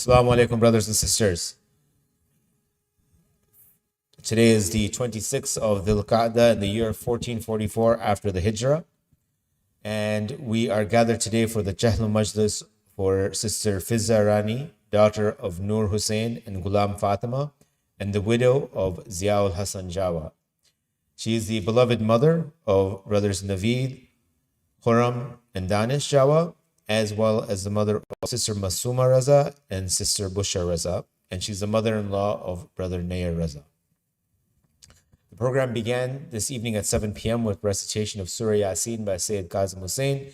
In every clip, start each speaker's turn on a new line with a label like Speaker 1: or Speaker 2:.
Speaker 1: Assalamu alaikum, brothers and sisters. Today is the 26th of Dhul Qa'dah in the year 1444 after the Hijrah. And we are gathered today for the Chehlum Majlis for Sister Fizza Rani, daughter of Nur Hussain and Ghulam Fatima, and the widow of Ziaul Hassan Jawa. She is the beloved mother of brothers Naveed, Khurram, and Danish Jawa, as well as the mother of Sister Masuma Raza and Sister Busha Raza, and she's the mother-in-law of Brother Nair Raza. The program began this evening at 7 p.m. with recitation of Surah Yasin by Sayyid Kazim Hussain,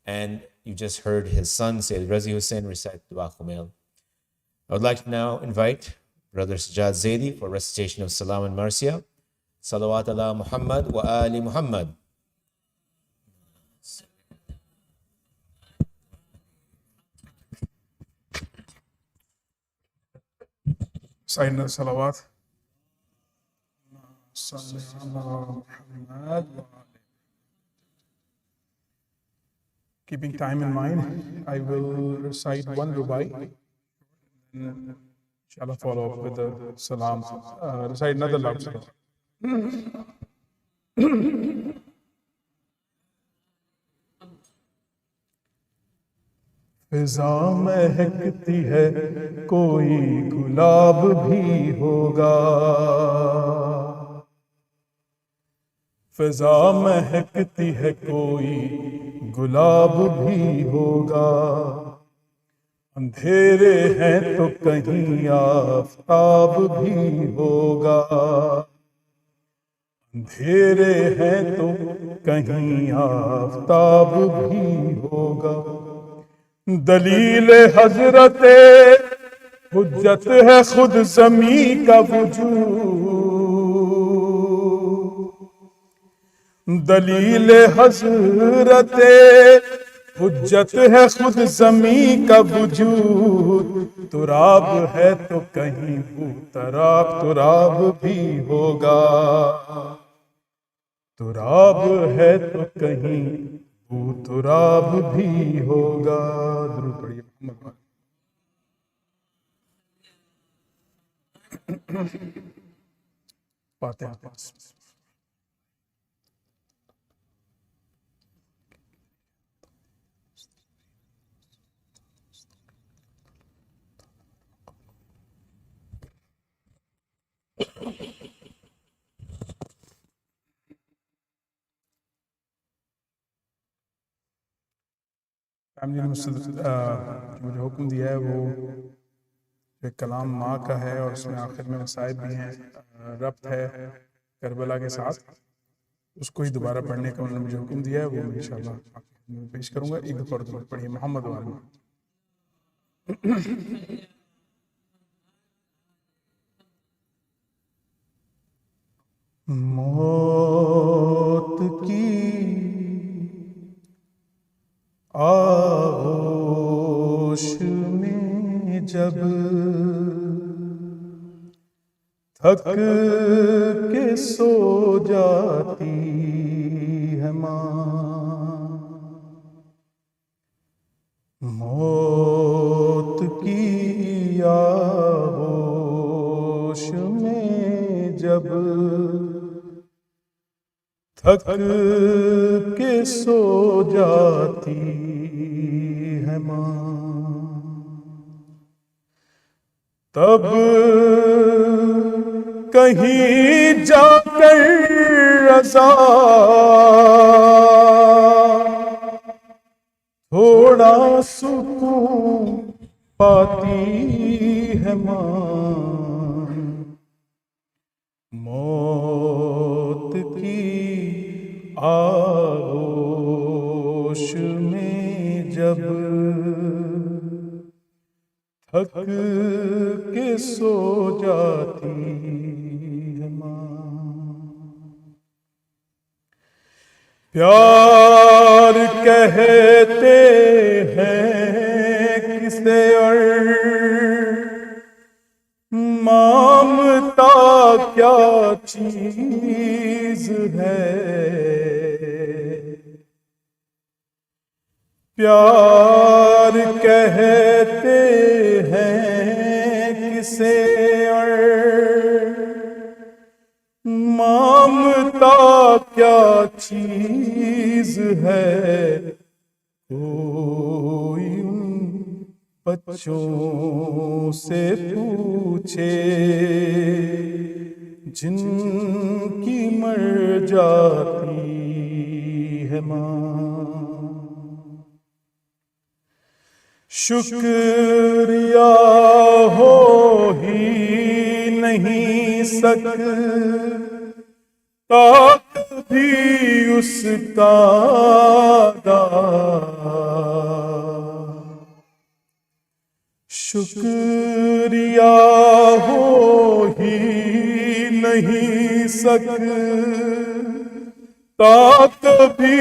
Speaker 1: and you just heard his son, Sayyid Razi Hussain, recite Dua Khumail. I would like to now invite Brother Sajjad Zaidi for recitation of Salam and Marsiya. Salawat ala Muhammad wa ali Muhammad.
Speaker 2: Sayyidina Salawat. Keeping time in mind, I will recite one rubai, and inshallah follow up with the salam. Recite another loud salam. فضا مہکتی ہے کوئی گلاب بھی ہوگا فضا مہکتی ہے کوئی گلاب بھی ہوگا اندھیرے ہیں تو کہیں آفتاب بھی ہوگا اندھیرے ہیں تو کہیں آفتاب بھی ہوگا دلیل حضرت حجت ہے خود زمین کا وجود دلیل حضرت حجت ہے خود زمین کا وجود تراب ہے تو کہیں بو تراب تراب بھی ہوگا تراب ہے تو کہیں تراب بھی ہوگا درود پڑھیے محمد فاتحہ فیملی نے مجھے حکم دیا ہے وہ ایک کلام ماں کا ہے اور اس میں آخر میں مصائب بھی ہیں ربط ہے کربلا کے ساتھ اس کو ہی دوبارہ پڑھنے کا انہوں نے مجھے حکم دیا ہے وہ انشاءاللہ پیش کروں گا ایک دفعہ درود پڑھیے محمد والی موت کی آغوش میں جب تھک کے سو جاتی ہے ماں موت کی آغوش میں جب تھک کے سو جاتی ہے ماں تب کہیں جا کر رضا تھوڑا سکون پاتی ہے ماں موت کی آغوش میں جب تھک کے سو جاتی ہے ماں پیار کہتے ہیں کسے اور مامتا کیا چیز ہے پیار کہتے ہیں سے اور مانگتا کیا چیز ہے، کوئی ان بچوں سے پوچھے جن کی مر جاتی ہے ماں۔ شکریہ ہو ہی نہیں سکتا کبھی اس کا ادا، شکریہ ہو ہی نہیں سکتا کبھی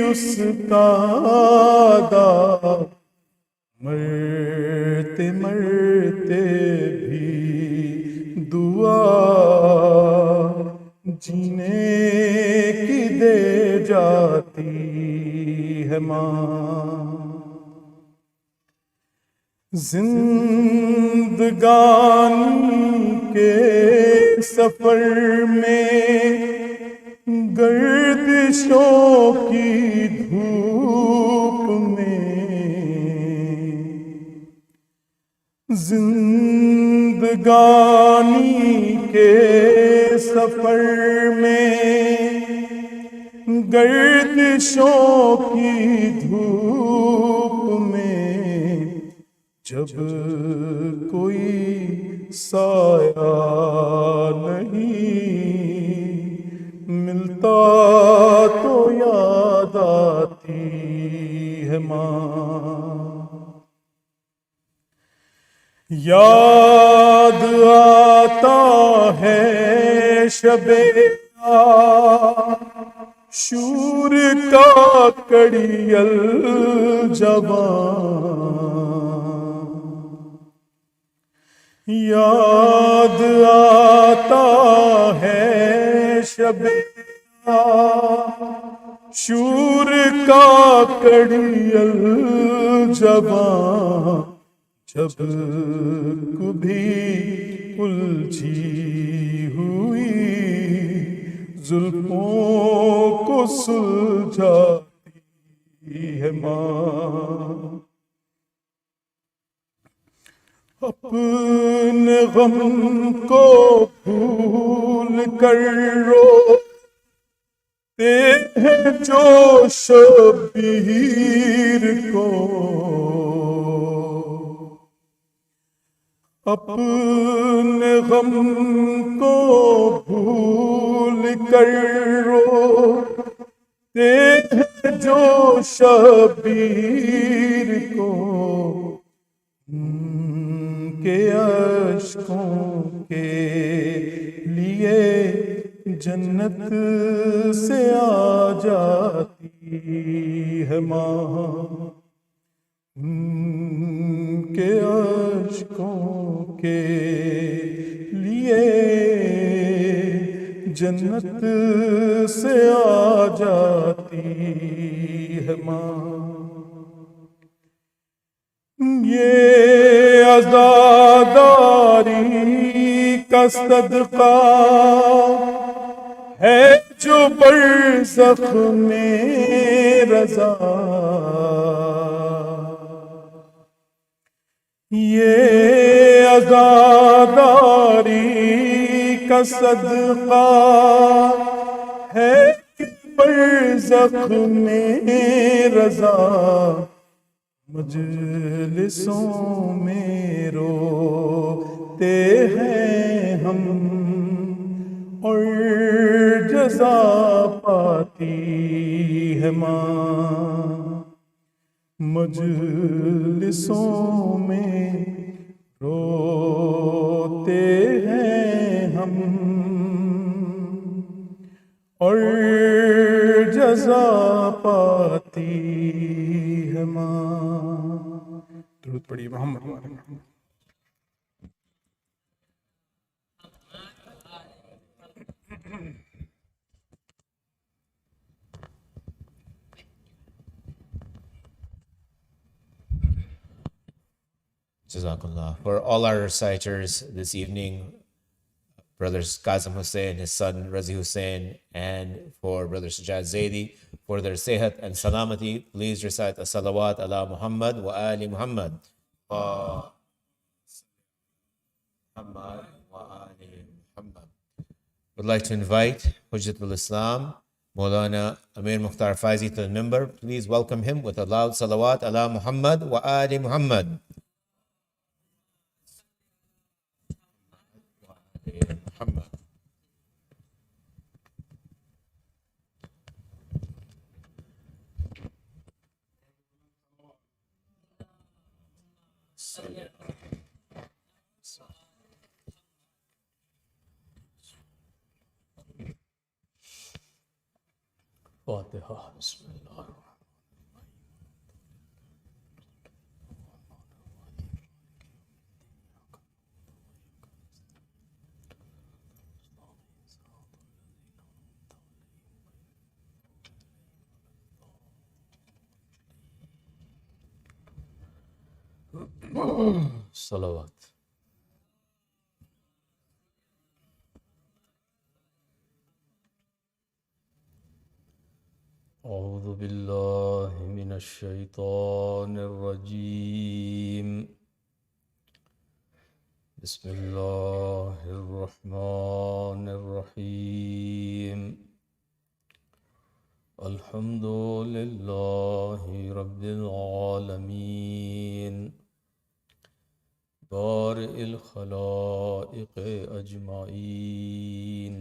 Speaker 2: اس کا ادا، مرتے مرتے بھی دعا جینے کی دے جاتی ہے ماں۔ زندگانی کے سفر میں گردشوں کی دھوپ میں، زندگانی کے سفر میں گردشوں کی دھوپ میں، جب کوئی سایہ نہیں ملتا تو یاد آتی ہے ماں۔ یاد آتا ہے شب شور کا کڑیل جوان، یاد آتا ہے شب شور کا کڑیل جوان، جب کبھی الجھی ہوئی زلفوں کو سلجھاتی ہے ماں۔ اپنے غم کو بھول کر روتے ہیں جو شبیر کو، اپنے غم کو بھول کر روتے ہیں جو شبیر کو، کے اشکوں کے لیے جنت سے آ جاتی ہے ماں، کے اشکوں کے لیے جنت سے آ جاتی ہے ماں۔ یہ عزاداری کا صدقہ ہے جو برزخ میں رضا، یہ عزاداری کا صدقہ ہے کہ برزخ میں رضا، مجلسوں میں روتے ہیں ہم اور جزا پاتی ہے ماں، مجلسوں میں روتے ہیں ہم اور جزا پاتی ہے ماں۔ درود پڑھیے محمد۔
Speaker 1: Jazakallah. For all our reciters this evening, brothers Kazim Hussein, his son Razi Hussein, and for Brother Sajjad Zaidi, for their sehat and salamati, please recite a salawat ala Muhammad wa ali Muhammad. Muhammad wa ali Muhammad. Would like to invite Hujjatul Islam, Maulana Amir Mukhtar Faezi to the member. Please welcome him with a loud salawat ala Muhammad wa ali Muhammad. Muhammad.
Speaker 3: Fatiha. Bismillah. Salawat. أعوذ بالله من الشيطان الرجيم بسم الله الرحمن الرحيم الحمد لله رب العالمين بارئ الخلائق أجمعين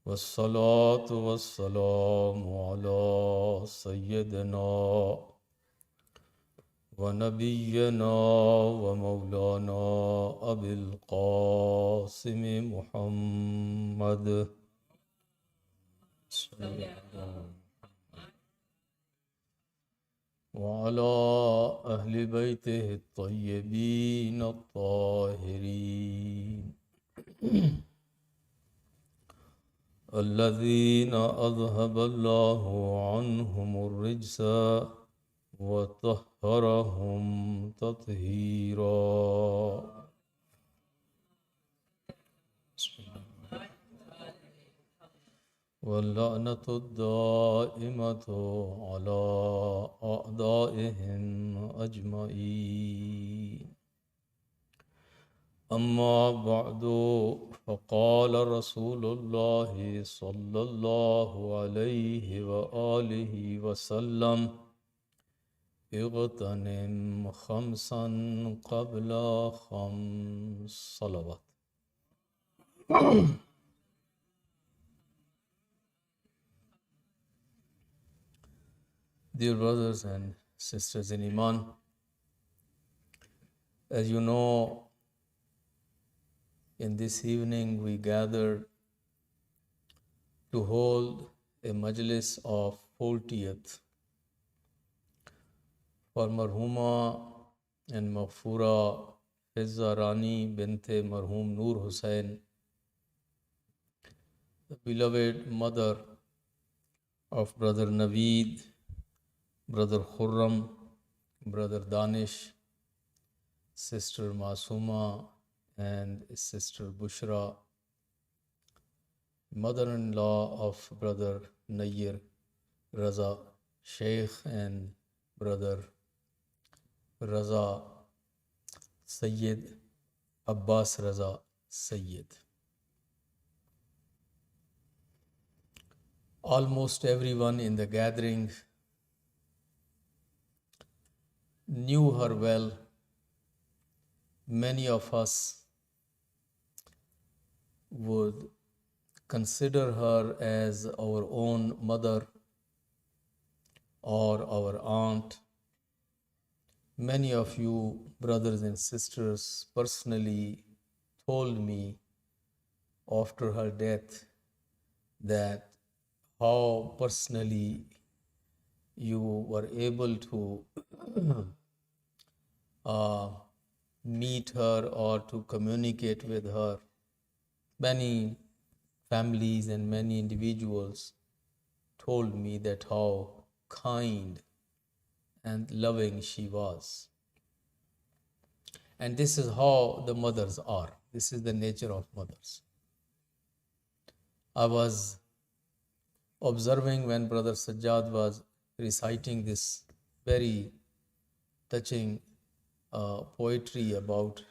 Speaker 3: والصلاة والسلام على سيدنا ونبينا ومولانا أبي القاسم محمد وعلى أهل بيته الطيبين الطاهرين الذين أذهب الله عنهم الرجس وطهرهم تطهيرا واللعنة الدائمة على أعدائهم أجمعين أما بعد فقال رسول الله صلى الله عليه وآله وسلم اغتنم خمسا قبل خمس صلوات. Dear brothers and sisters in Iman, as you know, in this evening we gathered to hold a majlis of 40th for Marhuma and Maghfura Fizza Rani binte Marhum Noor Hussain, the beloved mother of Brother Naveed, Brother Khurram, Brother Danish, Sister Masuma, and Sister Bushra, mother-in-law of Brother Nayyir Raza Shayk and Brother Raza Sayyid Abbas Raza Sayyid. Almost everyone in the gathering knew her well. Many of us would consider her as our own mother or our aunt. Many of you, brothers and sisters, personally told me after her death that how personally you were able to meet her or to communicate with her. Many families and many individuals told me that how kind and loving she was. And this is how the mothers are. This is the nature of mothers. I was observing when Brother Sajjad was reciting this very touching poetry about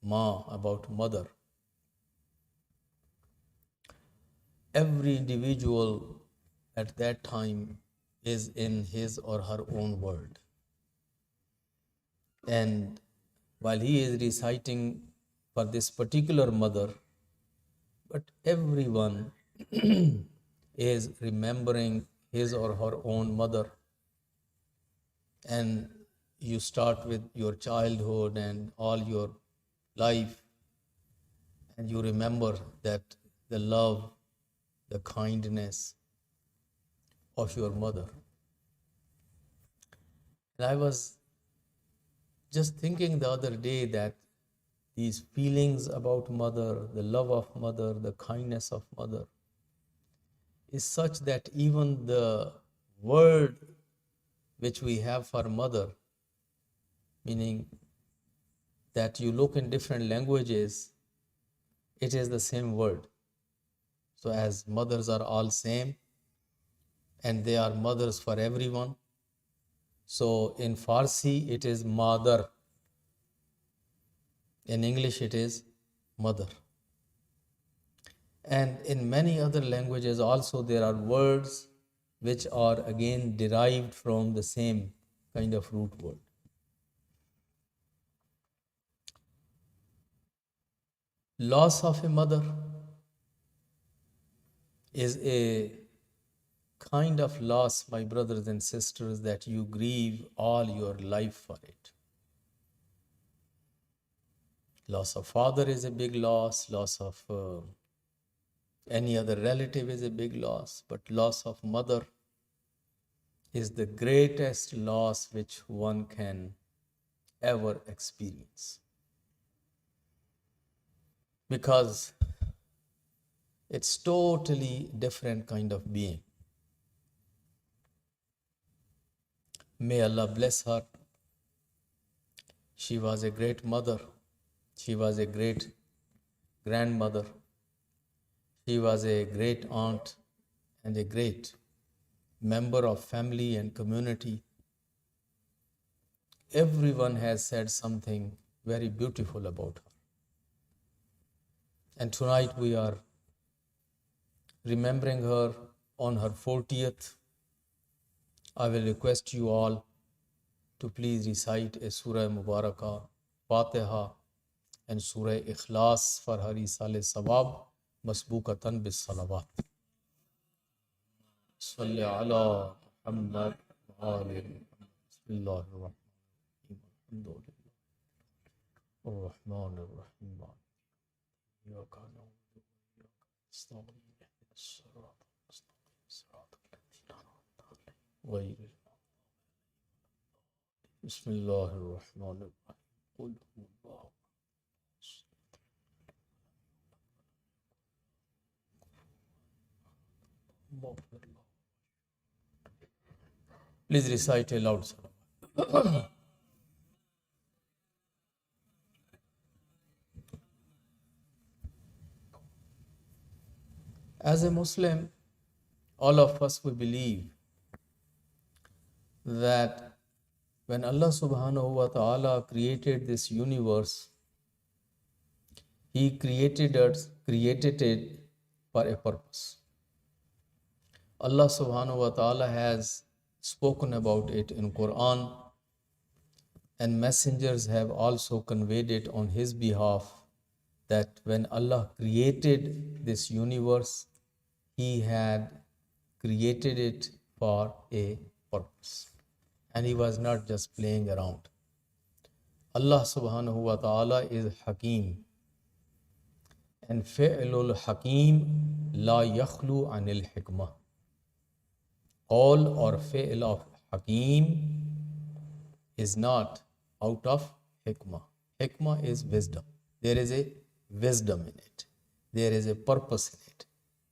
Speaker 3: about mother. Every individual at that time is in his or her own world. And while he is reciting for this particular mother, but everyone is remembering his or her own mother. And you start with your childhood and all your life, and you remember that the love, the kindness of your mother. And I was just thinking the other day that these feelings about mother, the love of mother, the kindness of mother is such that even the word which we have for mother, meaning that you look in different languages, it is the same word. So as mothers are all same and they are mothers for everyone, so in Farsi it is mother, in English it is mother. And in many other languages also there are words which are again derived from the same kind of root word. Loss of a mother is a kind of loss, my brothers and sisters, that you grieve all your life for it. Loss of father is a big loss, loss of any other relative is a big loss, but loss of mother is the greatest loss which one can ever experience. Because it's totally different kind of being. May Allah bless her. She was a great mother. She was a great grandmother. She was a great aunt and a great member of family and community. Everyone has said something very beautiful about her. And tonight we are remembering her on her 40th. I will request you all to please recite a Surah Mubarakah, Fatiha and Surah Ikhlas for her Eisaal-e-Thawaab Masbukatan bis Salawat. Salli ala Muhammad wa ali Bismillahirrahmanirrahim. Alhamdulillah. Ar-Rahman ar-Rahim. إياك نعبد وإياك نستعين اهدنا الصراط المستقيم صراط الذين أنعمت عليهم غير المغضوب عليهم. بسم الله الرحمن الرحيم. قل هو الله أحد. Please recite a loud salawat. As a Muslim, all of us, we believe that when Allah subhanahu wa ta'ala created this universe, He created it for a purpose. Allah subhanahu wa ta'ala has spoken about it in Quran, and messengers have also conveyed it on His behalf, that when Allah created this universe, He had created it for a purpose. And He was not just playing around. Allah subhanahu wa ta'ala is Hakim. And fi'lul Hakim la yakhlu anil hikmah. All or fi'l of Hakim is not out of hikmah. Hikmah is wisdom. There is a wisdom in it. There is a purpose in it.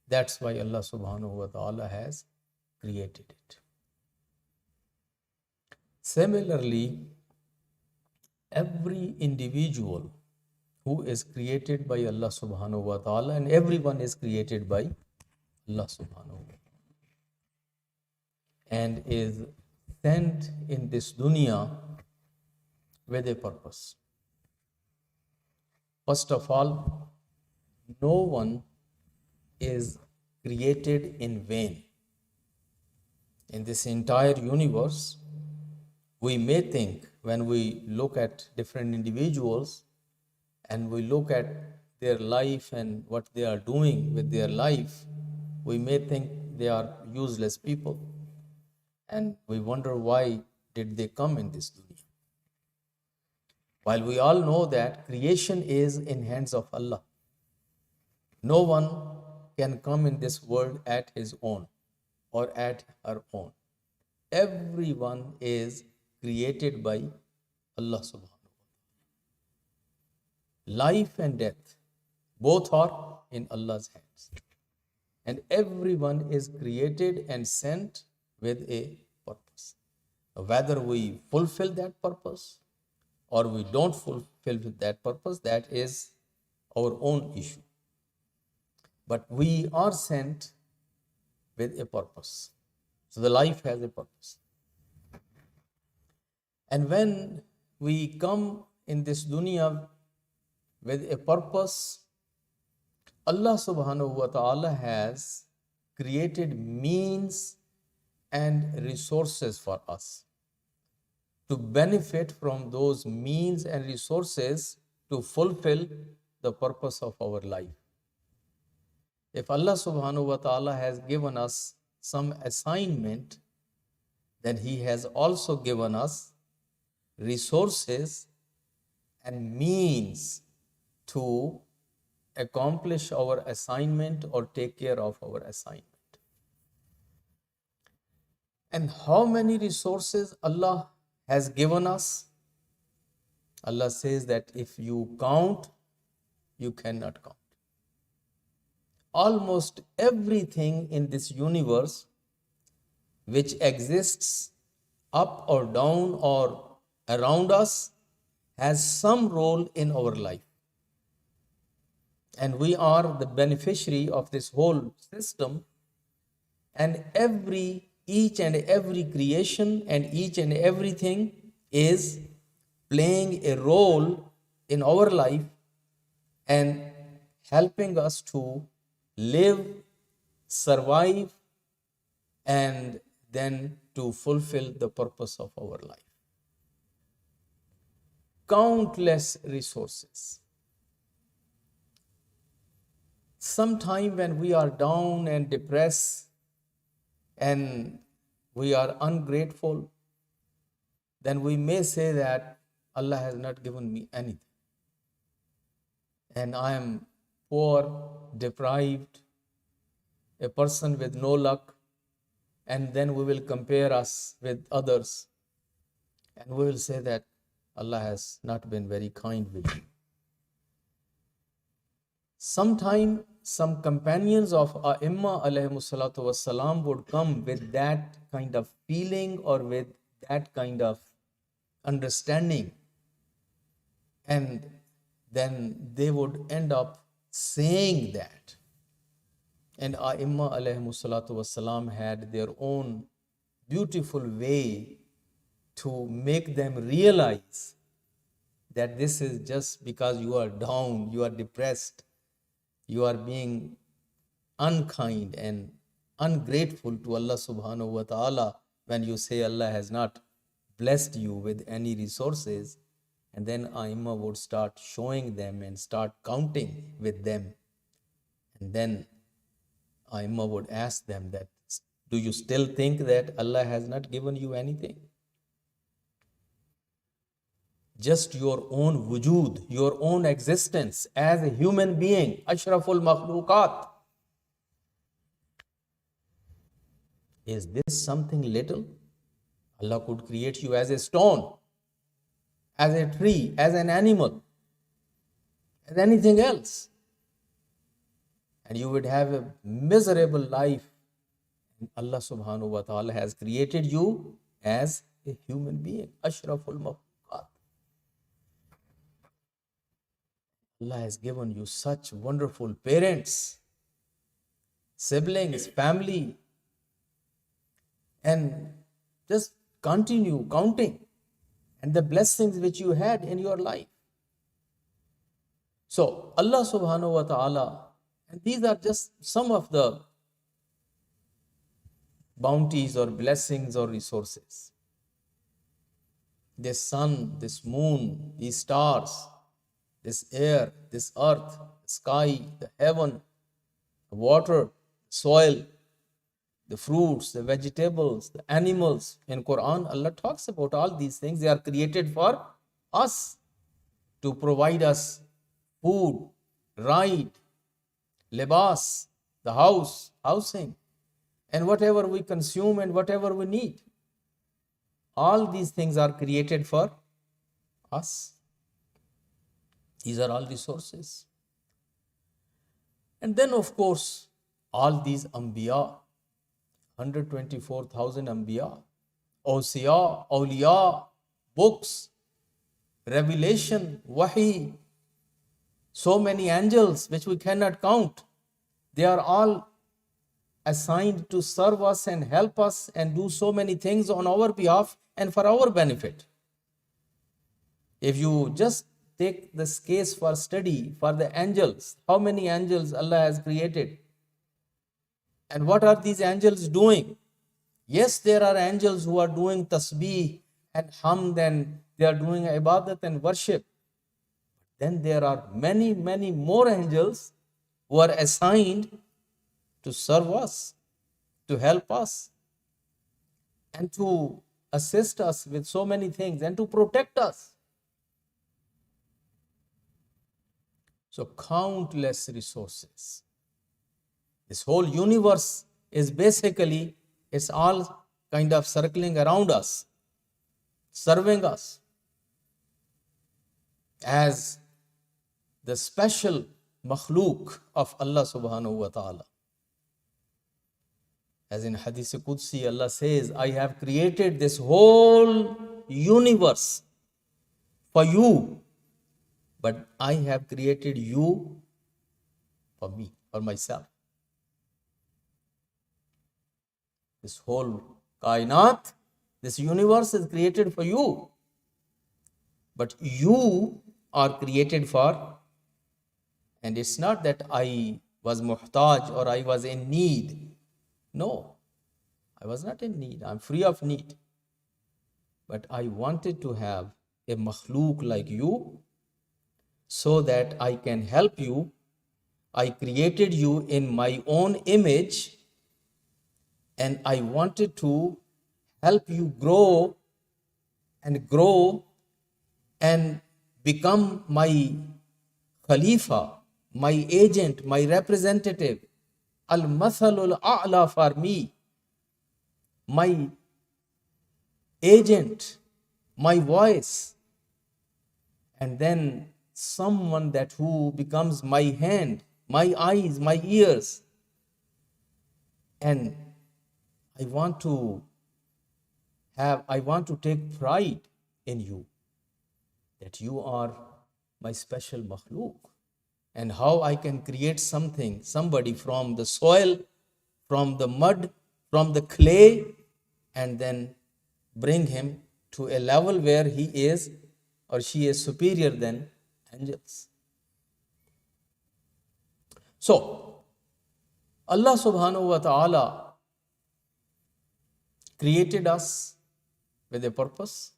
Speaker 3: That's why Allah subhanahu wa ta'ala has created it. Similarly, every individual who is created by Allah subhanahu wa ta'ala, and everyone is created by Allah subhanahu wa ta'ala and is sent in this dunya with a purpose. First of all, no one is created in vain. In this entire universe, we may think, when we look at different individuals and we look at their life and what they are doing with their life, we may think they are useless people. And we wonder, why did they come in this dunya? While we all know that creation is in hands of Allah. No one can come in this world at his own or at her own. Everyone is created by Allah subhanahu wa ta'ala. Life and death, both are in Allah's hands. And everyone is created and sent with a purpose. Whether we fulfill that purpose or we don't fulfill that purpose, that is our own issue. But we are sent with a purpose. So the life has a purpose. And when we come in this dunya with a purpose, Allah subhanahu wa ta'ala has created means and resources for us to benefit from those means and resources to fulfill the purpose of our life. If Allah subhanahu wa ta'ala has given us some assignment, then He has also given us resources and means to accomplish our assignment or take care of our assignment. And how many resources Allah has given us? Allah says that if you count, you cannot count. Almost everything in this universe which exists up or down or around us has some role in our life. And we are the beneficiary of this whole system. And each and every creation and each and everything is playing a role in our life and helping us to live, survive, and then to fulfill the purpose of our life. Countless resources. Sometime when we are down and depressed and we are ungrateful, then we may say that Allah has not given me anything. And I am poor, deprived, a person with no luck, and then we will compare us with others and we will say that Allah has not been very kind with me. Sometime some companions of Aimma alayhimus salatu wassalam would come with that kind of feeling or with that kind of understanding, and then they would end up saying that. And Aimma alayhimus salatu wassalam had their own beautiful way to make them realize that this is just because you are down, you are depressed, you are being unkind and ungrateful to Allah subhanahu wa ta'ala when you say Allah has not blessed you with any resources. And then Aimma would start showing them and start counting with them. And then Aimma would ask them that, do you still think that Allah has not given you anything? Just your own wujud, your own existence as a human being, ashraful makhluqat. Is this something little? Allah could create you as a stone, as a tree, as an animal, as anything else. And you would have a miserable life. And Allah subhanahu wa ta'ala has created you as a human being, ashraful makhluqat. Allah has given you such wonderful parents, siblings, family, and just continue counting and the blessings which you had in your life. So Allah subhanahu wa ta'ala, and these are just some of the bounties or blessings or resources. This sun, this moon, these stars, this air, this earth, the sky, the heaven, the water, soil, the fruits, the vegetables, the animals. In Quran, Allah talks about all these things. They are created for us to provide us food, ride, libas, the house, housing, and whatever we consume and whatever we need. All these things are created for us. These are all resources. And then, of course, all these Anbiya, 124,000 Anbiya, Awsiya, Awliya, books, revelation, Wahi, so many angels which we cannot count. They are all assigned to serve us and help us and do so many things on our behalf and for our benefit. If you just take this case for study for the angels, how many angels Allah has created? And what are these angels doing? Yes, there are angels who are doing tasbih and hamd and they are doing ibadat and worship. Then there are many, many more angels who are assigned to serve us, to help us, and to assist us with so many things and to protect us. So countless resources. This whole universe is basically, it's all kind of circling around us, serving us as the special makhluk of Allah subhanahu wa ta'ala. As in Hadith Qudsi, Allah says, I have created this whole universe for you, but I have created you for me, for myself. This whole kainat, this universe is created for you, but you are created for. And it's not that I was muhtaj or I was in need. No, I was not in need. I'm free of need. But I wanted to have a makhluk like you so that I can help you. I created you in my own image and I wanted to help you grow and become my Khalifa, my agent, my representative, al-mathalul a'la for me, my agent, my voice, and then someone that who becomes my hand, my eyes, my ears, and I want to take pride in you, that you are my special makhluk. And how I can create somebody from the soil, from the mud, from the clay, and then bring him to a level where he is or she is superior than angels. So, Allah subhanahu wa ta'ala created us with a purpose.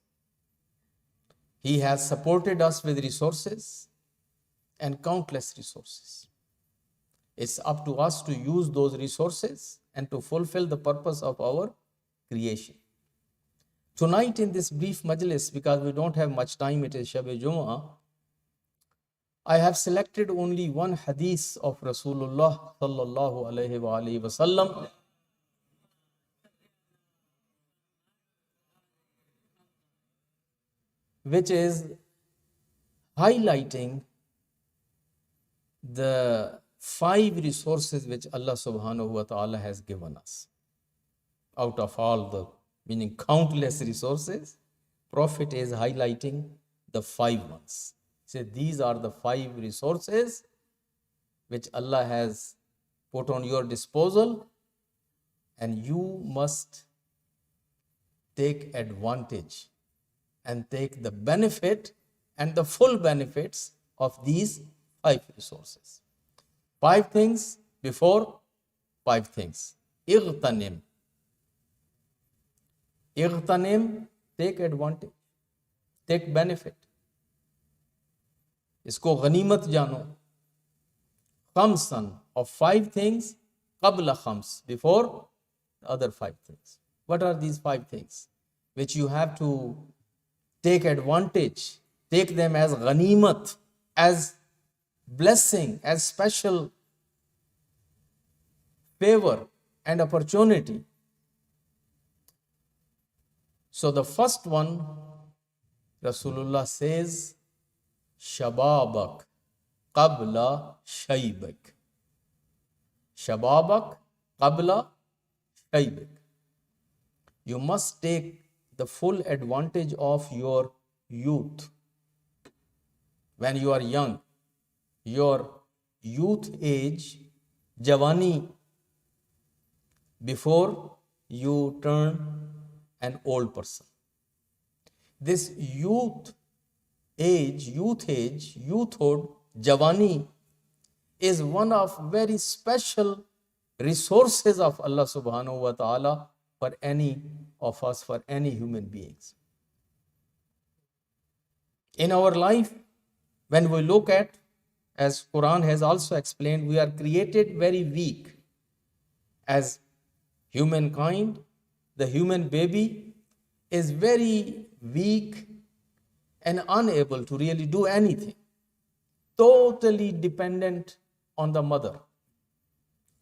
Speaker 3: He has supported us with resources and countless resources. It's up to us to use those resources and to fulfill the purpose of our creation. Tonight in this brief majlis, because we don't have much time, it is Shab-e-Jumu'ah, I have selected only one hadith of Rasulullah sallallahu alayhi wa alihi wa sallam, which is highlighting the 5 resources which Allah subhanahu wa ta'ala has given us. Out of all the, meaning countless resources, Prophet is highlighting the 5 ones. Say, these are the 5 resources which Allah has put on your disposal, and you must take advantage and take the benefit and the full benefits of these 5 resources. 5 things before 5 things. Ightanim. Ightanim, take advantage, take benefit. इसको गनीमत जानो. Khamsan, of 5 things, qabla khams, before the other 5 things. What are these 5 things which you have to take advantage, take them as ghanimat, as blessing, as special favor and opportunity? So the first one, Rasulullah says, Shababak qabla shaybak. Shababak qabla shaybak. You must take the full advantage of your youth. When you are young, your youth age, Javani, before you turn an old person. This youthhood, Javani, is one of very special resources of Allah subhanahu wa ta'ala for any of us, for any human beings. In our life, when we look at, as Quran has also explained, we are created very weak. As humankind, the human baby is very weak and unable to really do anything, totally dependent on the mother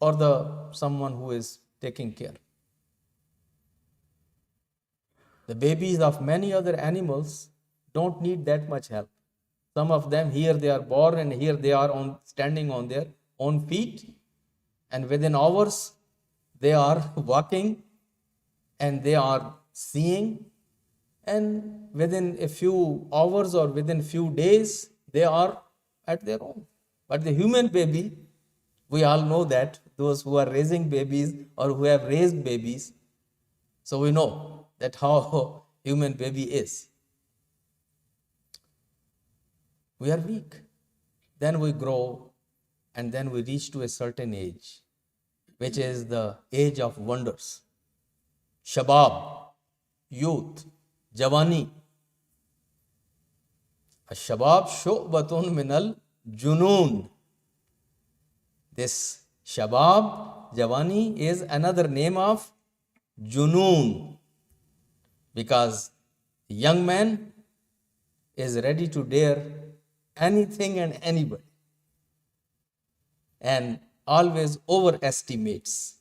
Speaker 3: or the someone who is taking care. The babies of many other animals don't need that much help. Some of them, here they are born and here they are standing on their own feet, and within hours they are walking and they are seeing, and within a few hours or within few days they are at their own. But the human baby, we all know that, those who are raising babies or who have raised babies, so we know that how human baby is. We are weak. Then we grow and then we reach to a certain age, which is the age of wonders. Shabab, youth, Javani. Shabab shu'batun minal junoon. This Shabab, Javani, is another name of Junoon, because the young man is ready to dare anything and anybody, and always overestimates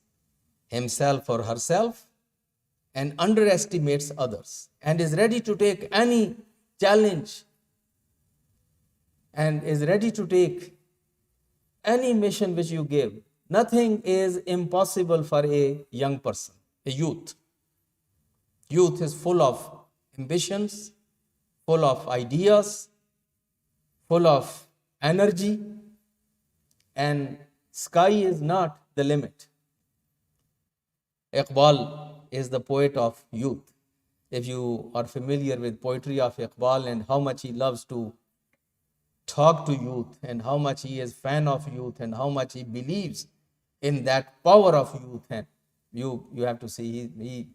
Speaker 3: himself or herself and underestimates others, and is ready to take any challenge and is ready to take any mission which you give. Nothing is impossible for a young person, a youth. Youth is full of ambitions, full of ideas, full of energy, and sky is not the limit. Iqbal is the poet of youth. If you are familiar with poetry of Iqbal and how much he loves to talk to youth and how much he is fan of youth and how much he believes in that power of youth, and you have to see, he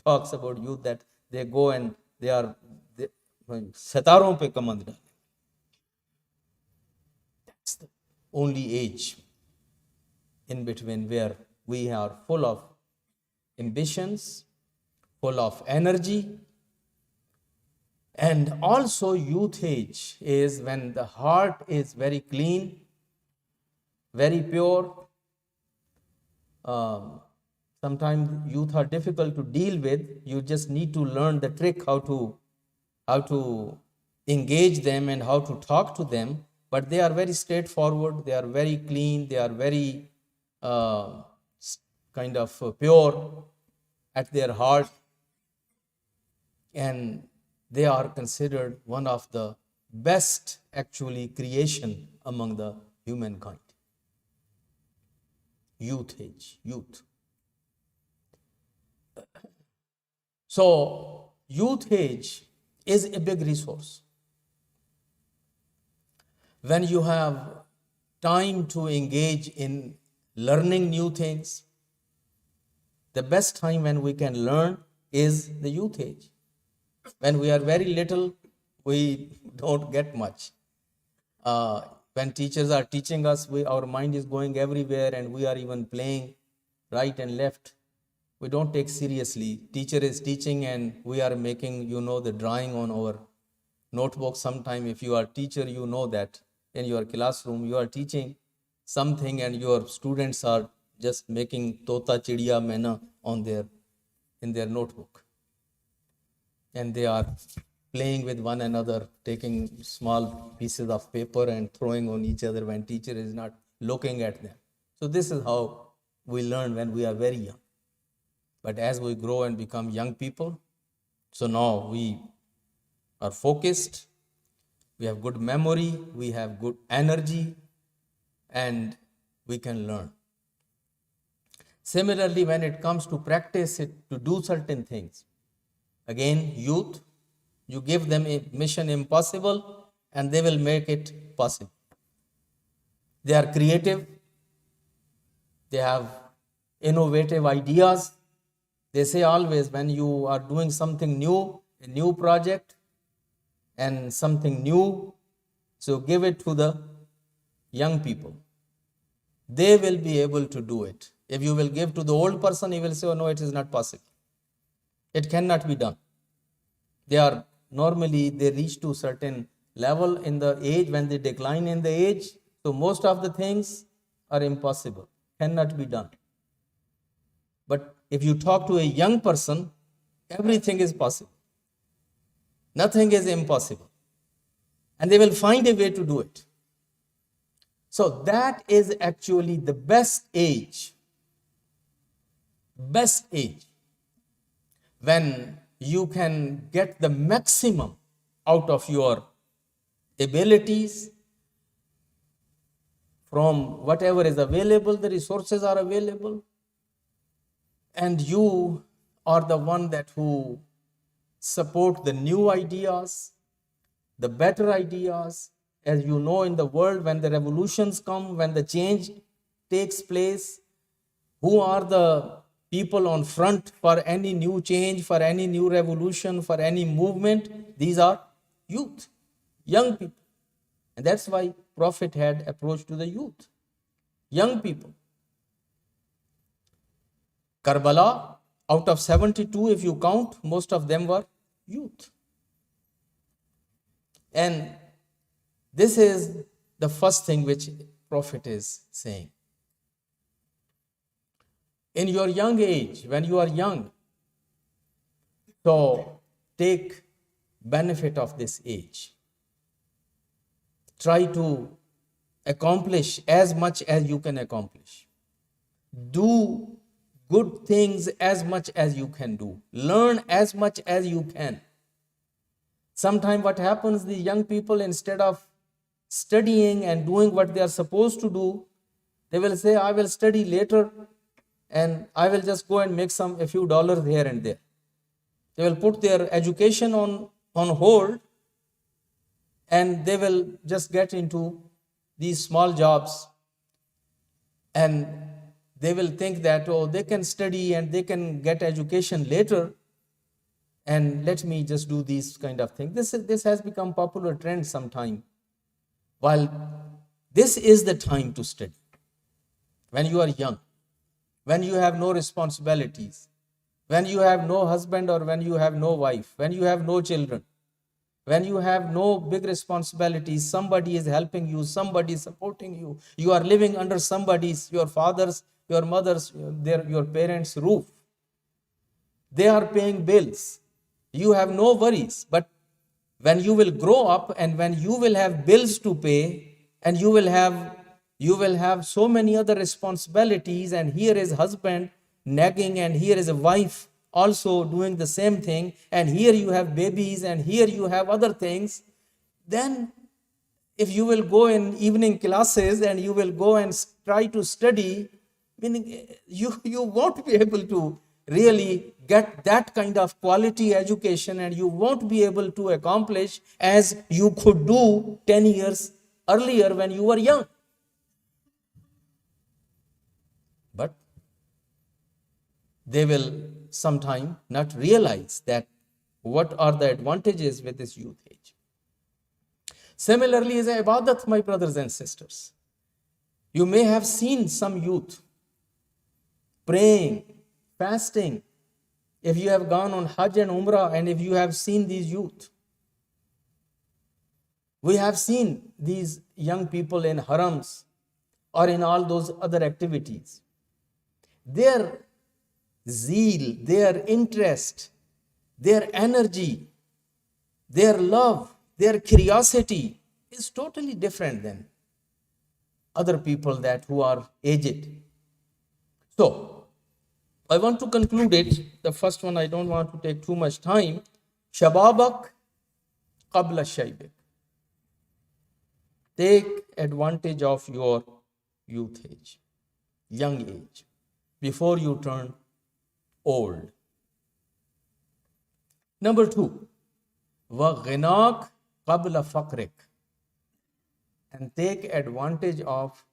Speaker 3: talks about youth that they go and they are sataron pe kamand dale. That's the only age in between where we are full of ambitions, full of energy. And also youth age is when the heart is very clean, very pure. Sometimes youth are difficult to deal with. You just need to learn the trick how to engage them and how to talk to them. But they are very straightforward, they are very clean, they are very kind of pure at their heart, and they are considered one of the best actually creation among the humankind. Youth age, youth. So youth age is a big resource. When you have time to engage in learning new things, the best time when we can learn is the youth age. When we are very little, we don't get much. When teachers are teaching us, our mind is going everywhere and we are even playing right and left. We don't take seriously. Teacher is teaching and we are making, the drawing on our notebook. Sometime if you are teacher, you know that in your classroom you are teaching something and your students are just making tota chidiya maina in their notebook. And they are playing with one another, taking small pieces of paper and throwing on each other when teacher is not looking at them. So this is how we learn when we are very young. But as we grow and become young people, so now we are focused, we have good memory, we have good energy, and we can learn. Similarly, when it comes to practice it, to do certain things, again, youth, you give them a mission impossible and they will make it possible. They are creative, they have innovative ideas. They say always when you are doing something new, a new project and something new, so give it to the young people. They will be able to do it. If you will give to the old person, he will say, oh no, it is not possible. It cannot be done. They reach to certain level in the age, when they decline in the age, so most of the things are impossible, cannot be done. But if you talk to a young person, everything is possible. Nothing is impossible. And they will find a way to do it. So that is actually the best age. Best age. When you can get the maximum out of your abilities from whatever is available, the resources are available, and you are the one that who support the new ideas, the better ideas. As you know, in the world, when the revolutions come, when the change takes place, who are the people on front for any new change, for any new revolution, for any movement? These are youth, young people. And that's why Prophet had approach to the youth, young people. Karbala, out of 72, if you count, most of them were youth. And this is the first thing which Prophet is saying. In your young age, when you are young, so take benefit of this age. Try to accomplish as much as you can accomplish. Do good things as much as you can do. Learn as much as you can. Sometimes what happens, the young people, instead of studying and doing what they are supposed to do, they will say, I will study later and I will just go and make a few dollars here and there. They will put their education on hold and they will just get into these small jobs, and they will think that, oh, they can study and they can get education later, and let me just do these kind of things. This has become popular trend sometime. While this is the time to study, when you are young, when you have no responsibilities, when you have no husband or when you have no wife, when you have no children, when you have no big responsibilities, somebody is helping you, somebody is supporting you, you are living under somebody's, your father's, your mother's, your parents' roof. They are paying bills. You have no worries. But when you will grow up and when you will have bills to pay and you will have so many other responsibilities, and here is husband nagging and here is a wife also doing the same thing, and here you have babies and here you have other things, then if you will go in evening classes and you will go and try to study, meaning you won't be able to really get that kind of quality education, and you won't be able to accomplish as you could do 10 years earlier when you were young. But they will sometime not realize that what are the advantages with this youth age. Similarly, as a ibadat, my brothers and sisters, you may have seen some youth praying, fasting. If you have gone on Hajj and Umrah, and if you have seen these youth, we have seen these young people in harams or in all those other activities. Their zeal, their interest, their energy, their love, their curiosity is totally different than other people that who are aged. So, I want to conclude it. The first one, I don't want to take too much time. Shababak qabla shaybik. Take advantage of your youth age, young age, before you turn old. Number 2, wa ghinak qabla faqrik. And take advantage of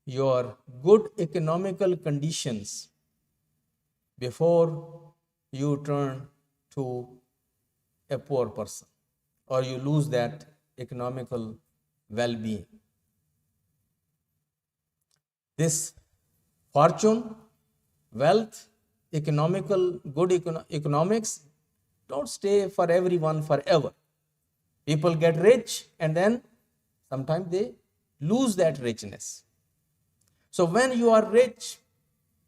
Speaker 3: your good economical conditions before you turn to a poor person or you lose that economical well-being. This fortune, wealth, good economics don't stay for everyone forever. People get rich and then sometimes they lose that richness. So when you are rich,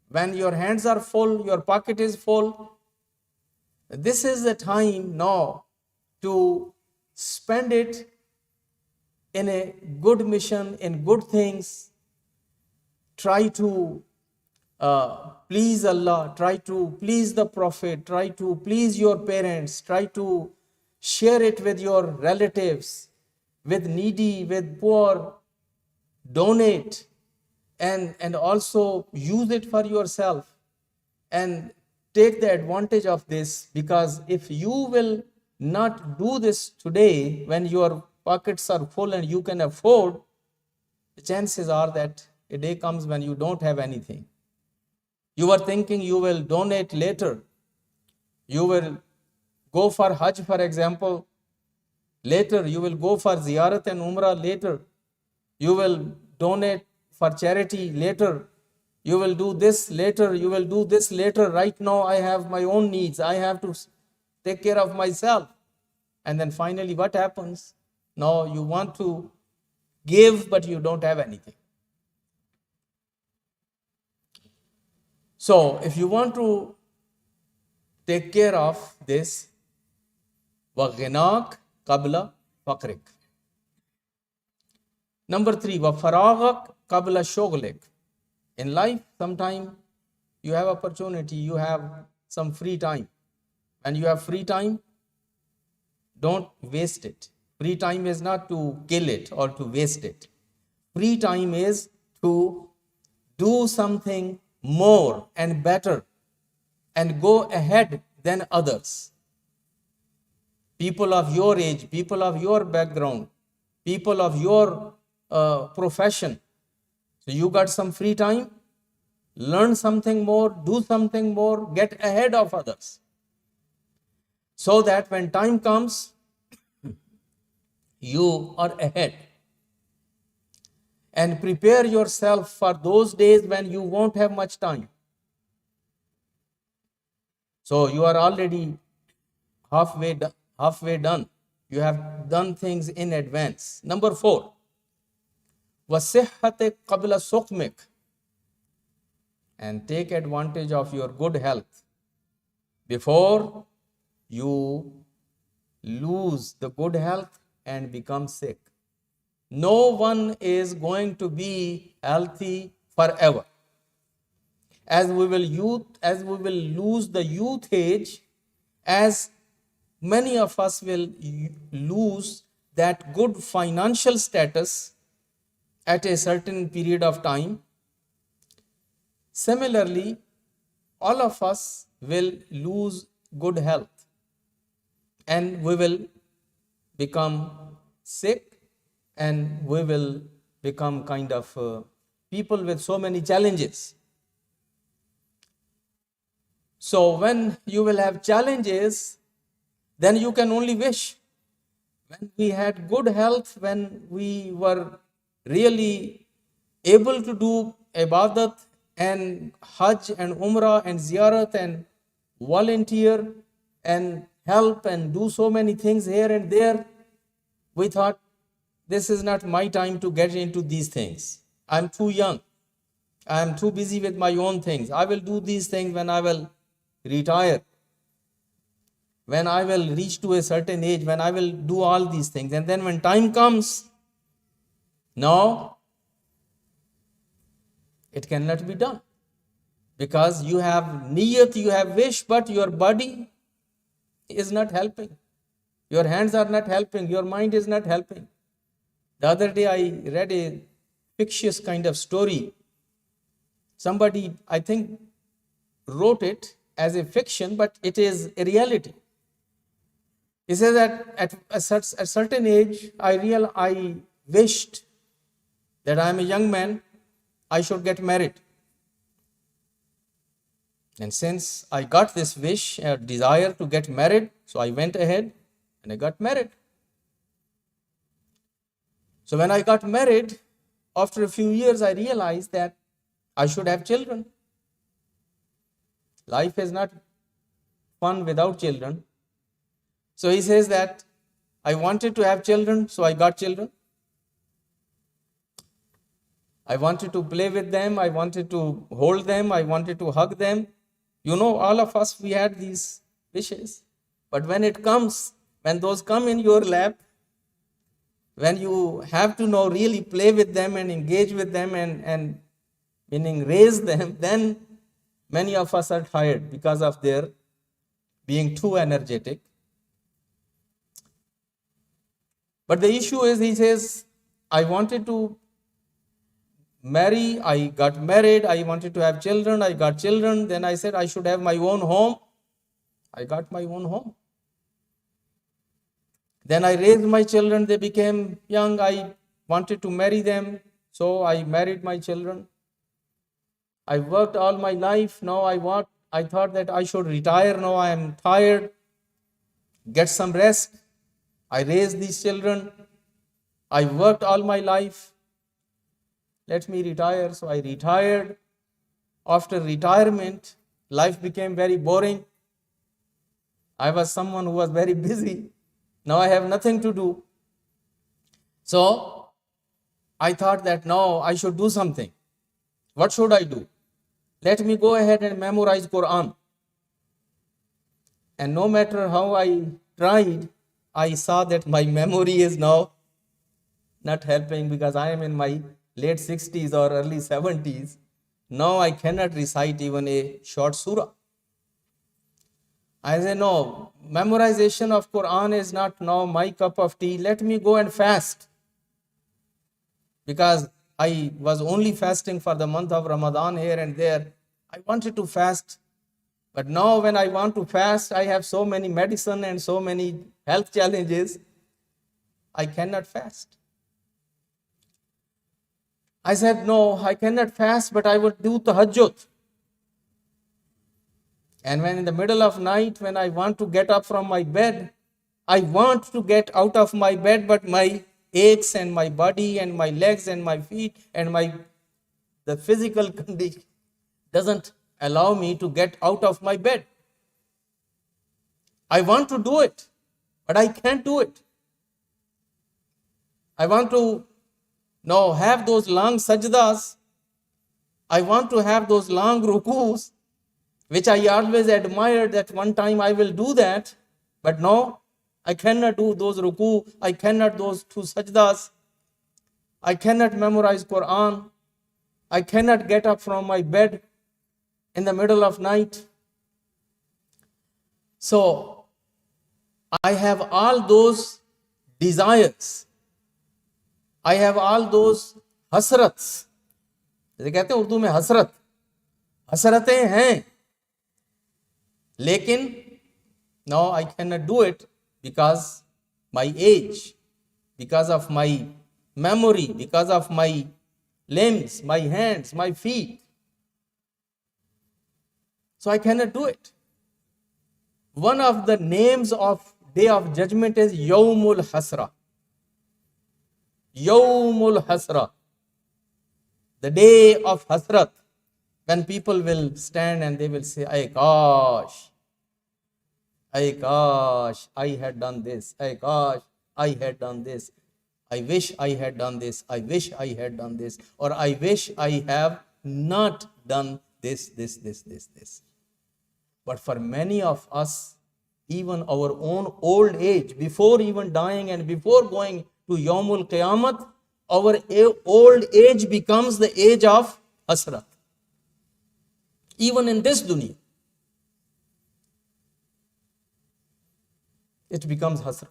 Speaker 3: when your hands are full, your pocket is full, this is the time now to spend it in a good mission, in good things. Try to please Allah, try to please the Prophet, try to please your parents, try to share it with your relatives, with needy, with poor, donate, and also use it for yourself and take the advantage of this, because if you will not do this today when your pockets are full and you can afford, the chances are that a day comes when you don't have anything. You are thinking you will donate later. You will go for Hajj, for example, later. You will go for Ziyarat and Umrah later. You will donate for charity later. You will do this later. You will do this later. Right now, I have my own needs. I have to take care of myself. And then finally, what happens? Now you want to give, but you don't have anything. So, if you want to take care of this, وَغِنَاكَ قَبْلَ فَقْرِكَ. Number 3, وَفَرَاغَكَ قَبْلَ شُغْلِكَ. In life, sometime you have opportunity, you have some free time. When you have free time, don't waste it. Free time is not to kill it or to waste it. Free time is to do something more and better and go ahead than others. People of your age, people of your background, people of your profession. So you got some free time, learn something more, do something more, get ahead of others. So that when time comes, you are ahead. And prepare yourself for those days when you won't have much time. So you are already halfway done. You have done things in advance. Number 4, وَصِحَّةِ قَبْلَ سُقْمِكَ. And take advantage of your good health before you lose the good health and become sick. No one is going to be healthy forever. As we will lose the youth age, as many of us will lose that good financial status at a certain period of time. Similarly, all of us will lose good health and we will become sick and we will become kind of people with so many challenges. So when you will have challenges, then you can only wish. When we had good health, when we were really able to do ibadat and hajj and umrah and ziyarat and volunteer and help and do so many things here and there, we thought, this is not my time to get into these things. I'm too young. I'm too busy with my own things. I will do these things when I will retire, when I will reach to a certain age, when I will do all these things. And then when time comes, no, it cannot be done. Because you have niyat, you have wish, but your body is not helping. Your hands are not helping. Your mind is not helping. The other day I read a fictitious kind of story. Somebody, I think, wrote it as a fiction, but it is a reality. He says that at a certain age, I wished that I am a young man, I should get married. And since I got this wish, a desire to get married, so I went ahead and I got married. So when I got married, after a few years, I realized that I should have children. Life is not fun without children. So he says that I wanted to have children, so I got children. I wanted to play with them, I wanted to hold them, I wanted to hug them. You know, all of us, we had these wishes. But when those come in your lap, when you have to now really play with them and engage with them and meaning raise them, then many of us are tired because of their being too energetic. But the issue is, he says, I wanted to marry, I got married, I wanted to have children, I got children, then I said I should have my own home. I got my own home. Then I raised my children, they became young, I wanted to marry them, so I married my children. I worked all my life, now I thought that I should retire, now I am tired, get some rest. I raised these children, I worked all my life, let me retire. So I retired. After retirement, life became very boring. I was someone who was very busy. Now I have nothing to do. So I thought that now I should do something. What should I do? Let me go ahead and memorize Quran. And no matter how I tried, I saw that my memory is now not helping because I am in my late 60s or early 70s. Now I cannot recite even a short surah. I say, no, memorization of Quran is not now my cup of tea. Let me go and fast. Because I was only fasting for the month of Ramadan here and there. I wanted to fast. But now when I want to fast, I have so many medicine and so many health challenges. I cannot fast. I said, no, I cannot fast, but I would do tahajjud. And when in the middle of night, when I want to get up from my bed, I want to get out of my bed, but my aches and my body and my legs and my feet and the physical condition doesn't allow me to get out of my bed. I want to do it, but I can't do it. I want to now have those long sajdas. I want to have those long rukus, which I always admired that one time I will do that. But no, I cannot do those ruku. I cannot those two sajdas. I cannot memorize Quran. I cannot get up from my bed in the middle of night. So I have all those desires. I have all those hasrats. जैसे कहते हैं उर्दू में हसरत, हसरतें हैं, लेकिन now I cannot do it because my age, because of my memory, because of my limbs, my hands, my feet. So I cannot do it. One of the names of Day of Judgment is Yawmul Hasra. Yawmul Hasra. The day of Hasrat, when people will stand and they will say, ay gosh, I had done this. Ay gosh, I had done this. I wish I had done this. I wish I had done this. Or I wish I have not done this. But for many of us, even our own old age, before even dying and before going to Yawmul Qiyamah, our old age becomes the age of hasrat. Even in this dunya, it becomes hasrat.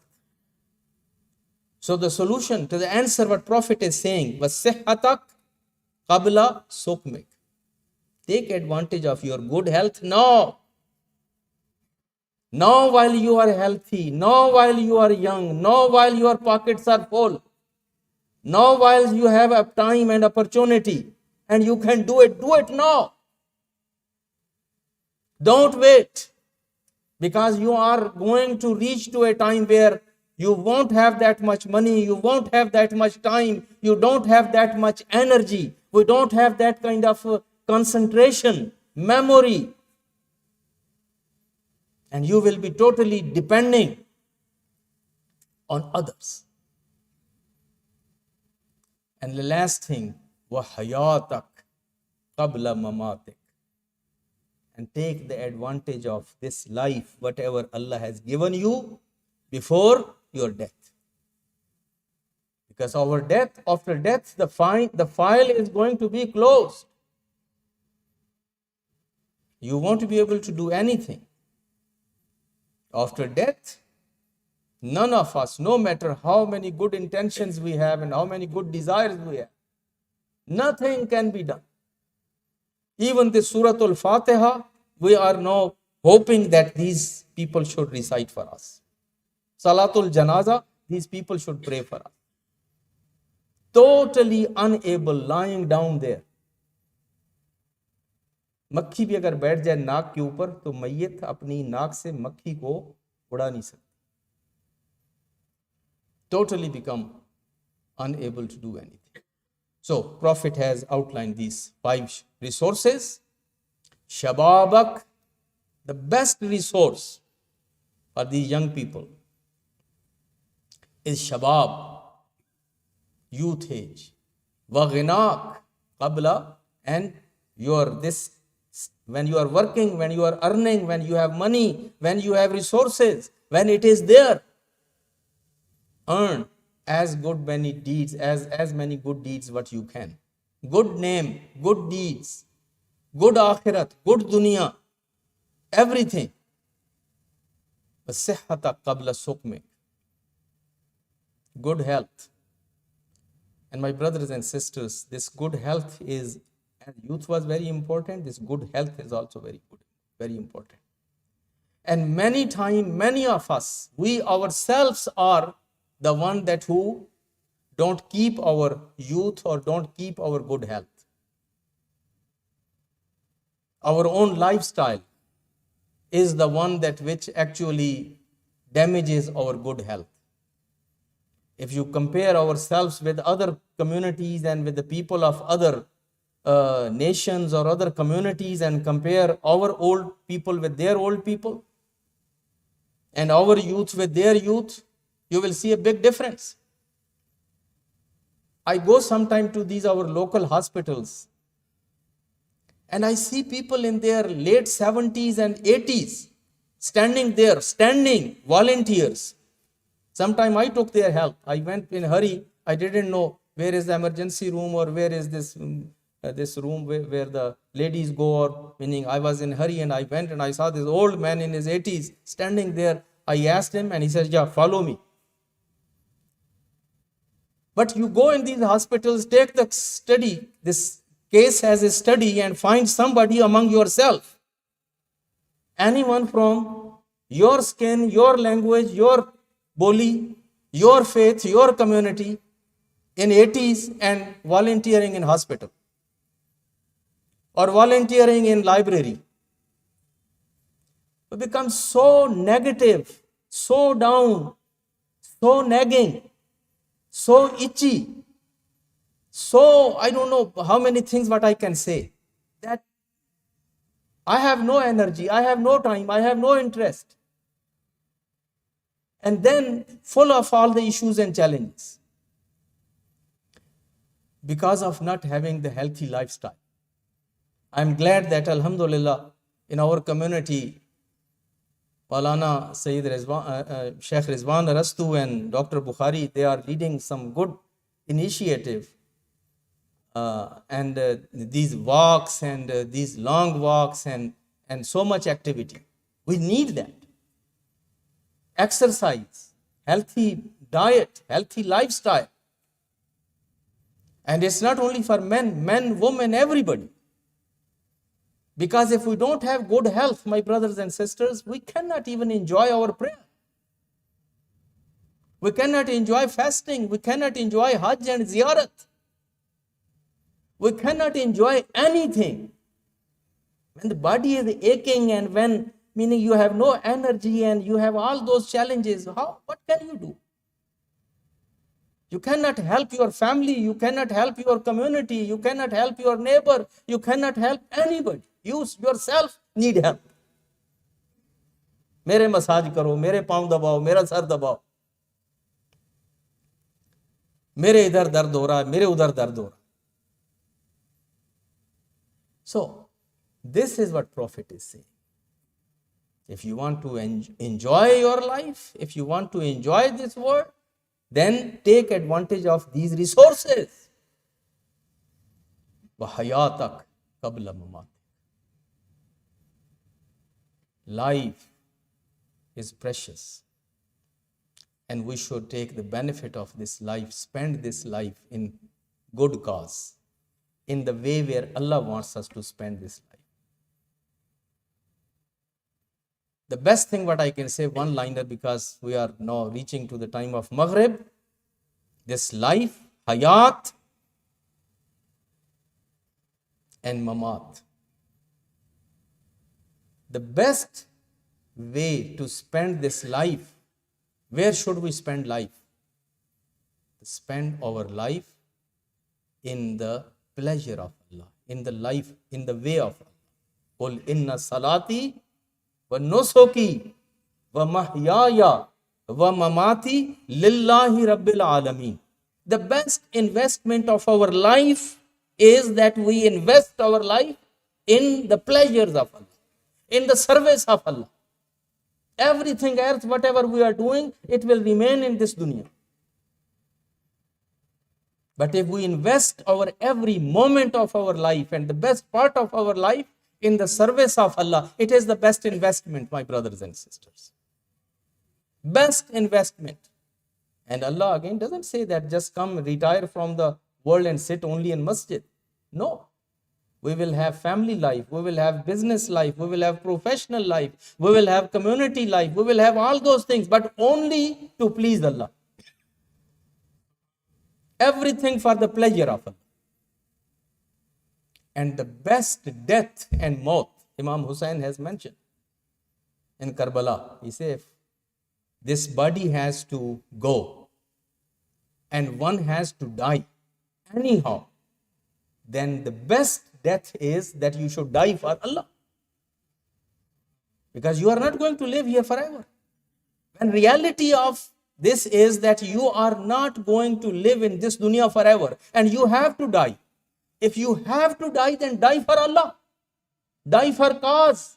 Speaker 3: So the solution to the answer, what Prophet is saying, وَالصِّحَّةَ قَبْلَ سُقْمِكَ. Take advantage of your good health now. Now while you are healthy, now while you are young, now while your pockets are full, now while you have a time and opportunity and you can do it now. Don't wait, because you are going to reach to a time where you won't have that much money, you won't have that much time, you don't have that much energy, we don't have that kind of concentration, memory, and you will be totally depending on others. And the last thing, وَحَيَاتَكَ قَبْلَ مَمَاتِكَ. And take the advantage of this life, whatever Allah has given you, before your death. Because after death, the file is going to be closed. You won't be able to do anything. After death, none of us, no matter how many good intentions we have and how many good desires we have, nothing can be done. Even the Suratul Fatiha, we are now hoping that these people should recite for us. Salatul Janaza, these people should pray for us. Totally unable, lying down there. मक्खी भी अगर बैठ जाए नाक के ऊपर तो मैयत अपनी नाक से मक्खी को उड़ा नहीं सकती. Totally become unable to do anything. So Prophet has outlined these 5 resources. Shababak, the best resource for these young people is shabab, youth age. Waghinak qabla, and when you are working, when you are earning, when you have money, when you have resources, when it is there, earn as many good deeds what you can. Good name, good deeds, good akhirat, good dunya, everything. Sihhata qabla sukmik. Good health. And my brothers and sisters, this good health is, as youth was very important, this good health is also very good, very important. And many of us, we ourselves are the one that who don't keep our youth or don't keep our good health. Our own lifestyle is the one that which actually damages our good health. If you compare ourselves with other communities and with the people of other nations or other communities and compare our old people with their old people and our youth with their youth, you will see a big difference. I go sometime to these our local hospitals and I see people in their late 70s and 80s standing there, volunteers. Sometime I took their help. I went in a hurry. I didn't know where is the emergency room or where is this room where the ladies go, or meaning I was in a hurry and I went and I saw this old man in his 80s standing there. I asked him and he says, yeah, follow me. But you go in these hospitals, take the study, this case as a study, and find somebody among yourself. Anyone from your skin, your language, your boli, your faith, your community in 80s and volunteering in hospital or volunteering in library. We become so negative, so down, so nagging, so itchy, so I don't know how many things what I can say, that I have no energy, I have no time, I have no interest. And then full of all the issues and challenges because of not having the healthy lifestyle. I'm glad that Alhamdulillah in our community, Maulana Sayyid Sheikh Rizwan Rastu and Dr. Bukhari, they are leading some good initiative. And these walks and these long walks and so much activity. We need that. Exercise, healthy diet, healthy lifestyle. And it's not only for men, women, everybody. Because if we don't have good health, my brothers and sisters, we cannot even enjoy our prayer. We cannot enjoy fasting. We cannot enjoy Hajj and Ziyarat. We cannot enjoy anything. When the body is aching and when, meaning you have no energy and you have all those challenges, what can you do? You cannot help your family, you cannot help your community, you cannot help your neighbor, you cannot help anybody. You yourself need help. मेरे massage करो, मेरे पाँव दबाओ, मेरा sir दबाओ, मेरे इधर दर्द हो रहा है, मेरे उधर दर्द हो रहा है. So, this is what Prophet is saying. If you want to enjoy your life, if you want to enjoy this world, then take advantage of these resources. وَحَيَاتَكْ قَبْلَ مَمَاتِكَ. Life is precious. And we should take the benefit of this life, spend this life in good cause, in the way where Allah wants us to spend this life. The best thing what I can say, one liner, because we are now reaching to the time of Maghrib, this life, hayat and mamat. The best way to spend this life, where should we spend life? Spend our life in the pleasure of Allah, in the life, in the way of Allah. Qul inna salati wa nusuki wa mahyaya wa mamati lillahi rabbil alameen. The best investment of our life is that we invest our life in the pleasures of Allah, in the service of Allah. Everything else, whatever we are doing, it will remain in this dunya. But if we invest our every moment of our life and the best part of our life in the service of Allah, it is the best investment, my brothers and sisters. Best investment. And Allah again doesn't say that just come, retire from the world and sit only in masjid. No. We will have family life, we will have business life, we will have professional life, we will have community life, we will have all those things, but only to please Allah. Everything for the pleasure of Allah. And the best death and maut, Imam Hussain has mentioned in Karbala. He says, this body has to go and one has to die anyhow. Then the best death is that you should die for Allah. Because you are not going to live here forever. And reality of this is that you are not going to live in this dunya forever. And you have to die. If you have to die, then die for Allah. Die for cause.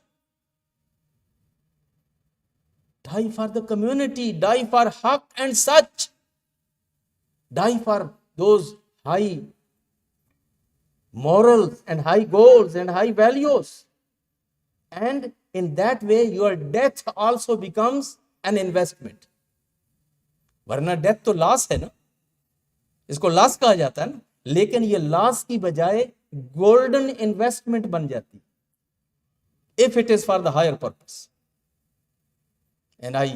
Speaker 3: Die for the community. Die for haqq and such. Die for those high morals and high goals and high values. And in that way, your death also becomes an investment. Varna death to loss hai na. اس کو لاس کہا جاتا ہے نا، لیکن یہ لاس کی بجائے golden investment بن جاتی if it is for the higher purpose. And I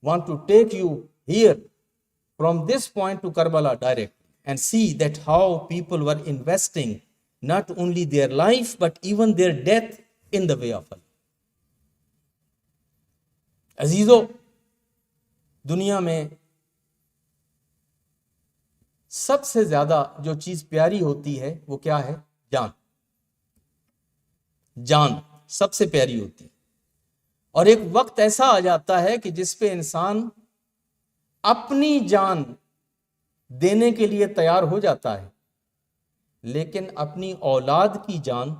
Speaker 3: want to take you here from this point to Karbala direct and see that how people were investing not only their life but even their death in the way of Allah. عزیزو، دنیا میں سب سے زیادہ جو چیز پیاری ہوتی ہے وہ کیا ہے؟ جان. جان سب سے پیاری ہوتی ہے، اور ایک وقت ایسا آ جاتا ہے کہ جس پہ انسان اپنی جان دینے کے لیے تیار ہو جاتا ہے، لیکن اپنی اولاد کی جان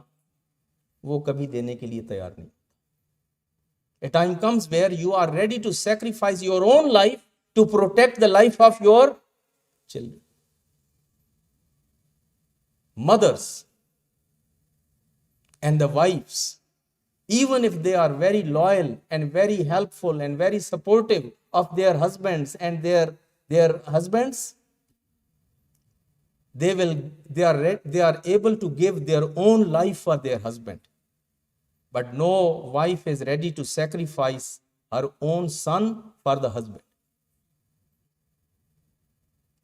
Speaker 3: وہ کبھی دینے کے لیے تیار نہیں. A time comes where you are ready to sacrifice your own life to protect the life of your children. Mothers and the wives, even if they are very loyal and very helpful and very supportive of their husbands and their husbands, they are able to give their own life for their husband. But no wife is ready to sacrifice her own son for the husband.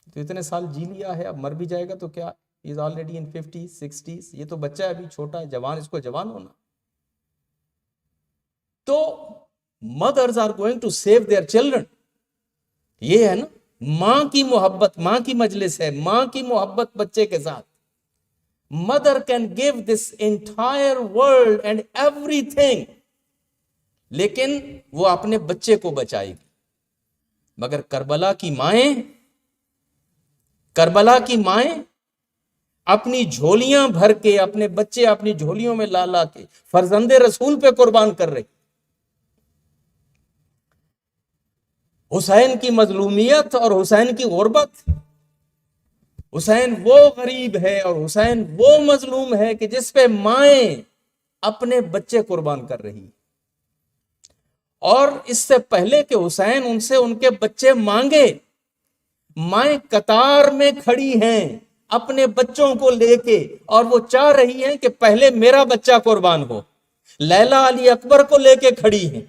Speaker 3: تو اتنے سال جی لیا ہے، اب مر بھی جائے گا تو کیا؟ He is already in 50s, 60s. یہ تو بچہ ہے، ابھی چھوٹا ہے، جوان، اس کو جوان ہونا. تو mothers are going to save their children. یہ ہے نا ماں کی محبت، ماں کی مجلس ہے، ماں کی محبت بچے کے ساتھ. Mother can give this entire world and everything, لیکن وہ اپنے بچے کو بچائے گی. مگر کربلا کی مائیں اپنی جھولیاں بھر کے، اپنے بچے اپنی جھولیوں میں لا کے فرزند رسول پہ قربان کر رہی. حسین کی مظلومیت اور حسین کی غربت، حسین وہ غریب ہے اور حسین وہ مظلوم ہے کہ جس پہ مائیں اپنے بچے قربان کر رہی. اور اس سے پہلے کہ حسین ان سے ان کے بچے مانگے، مائیں قطار میں کھڑی ہیں اپنے بچوں کو لے کے، اور وہ چاہ رہی ہیں کہ پہلے میرا بچہ قربان ہو. لیلا علی اکبر کو لے کے کھڑی ہیں،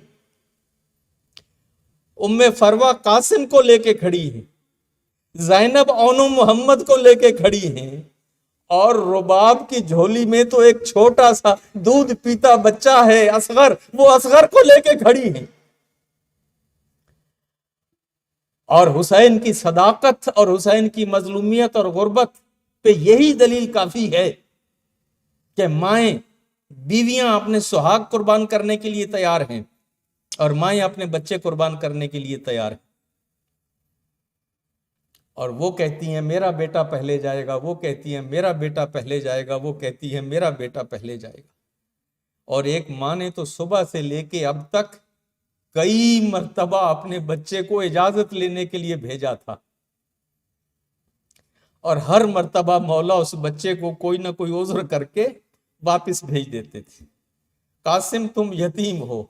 Speaker 3: ام فروہ قاسم کو لے کے کھڑی ہیں، زینب اونو محمد کو لے کے کھڑی ہیں، اور رباب کی جھولی میں تو ایک چھوٹا سا دودھ پیتا بچہ ہے اصغر، وہ اصغر کو لے کے کھڑی ہیں. اور حسین کی صداقت اور حسین کی مظلومیت اور غربت پہ یہی دلیل کافی ہے کہ مائیں، بیویاں اپنے سہاگ قربان کرنے کے لیے تیار ہیں اور مائیں اپنے بچے قربان کرنے کے لیے تیار ہیں. اور وہ کہتی ہیں میرا بیٹا پہلے جائے گا، وہ کہتی ہیں میرا بیٹا پہلے جائے گا، وہ کہتی ہے میرا بیٹا پہلے جائے گا. اور ایک ماں نے تو صبح سے لے کے اب تک کئی مرتبہ اپنے بچے کو اجازت لینے کے لیے بھیجا تھا، اور ہر مرتبہ مولا اس بچے کو کوئی نہ کوئی عذر کر کے واپس بھیج دیتے تھے. قاسم تم یتیم ہو،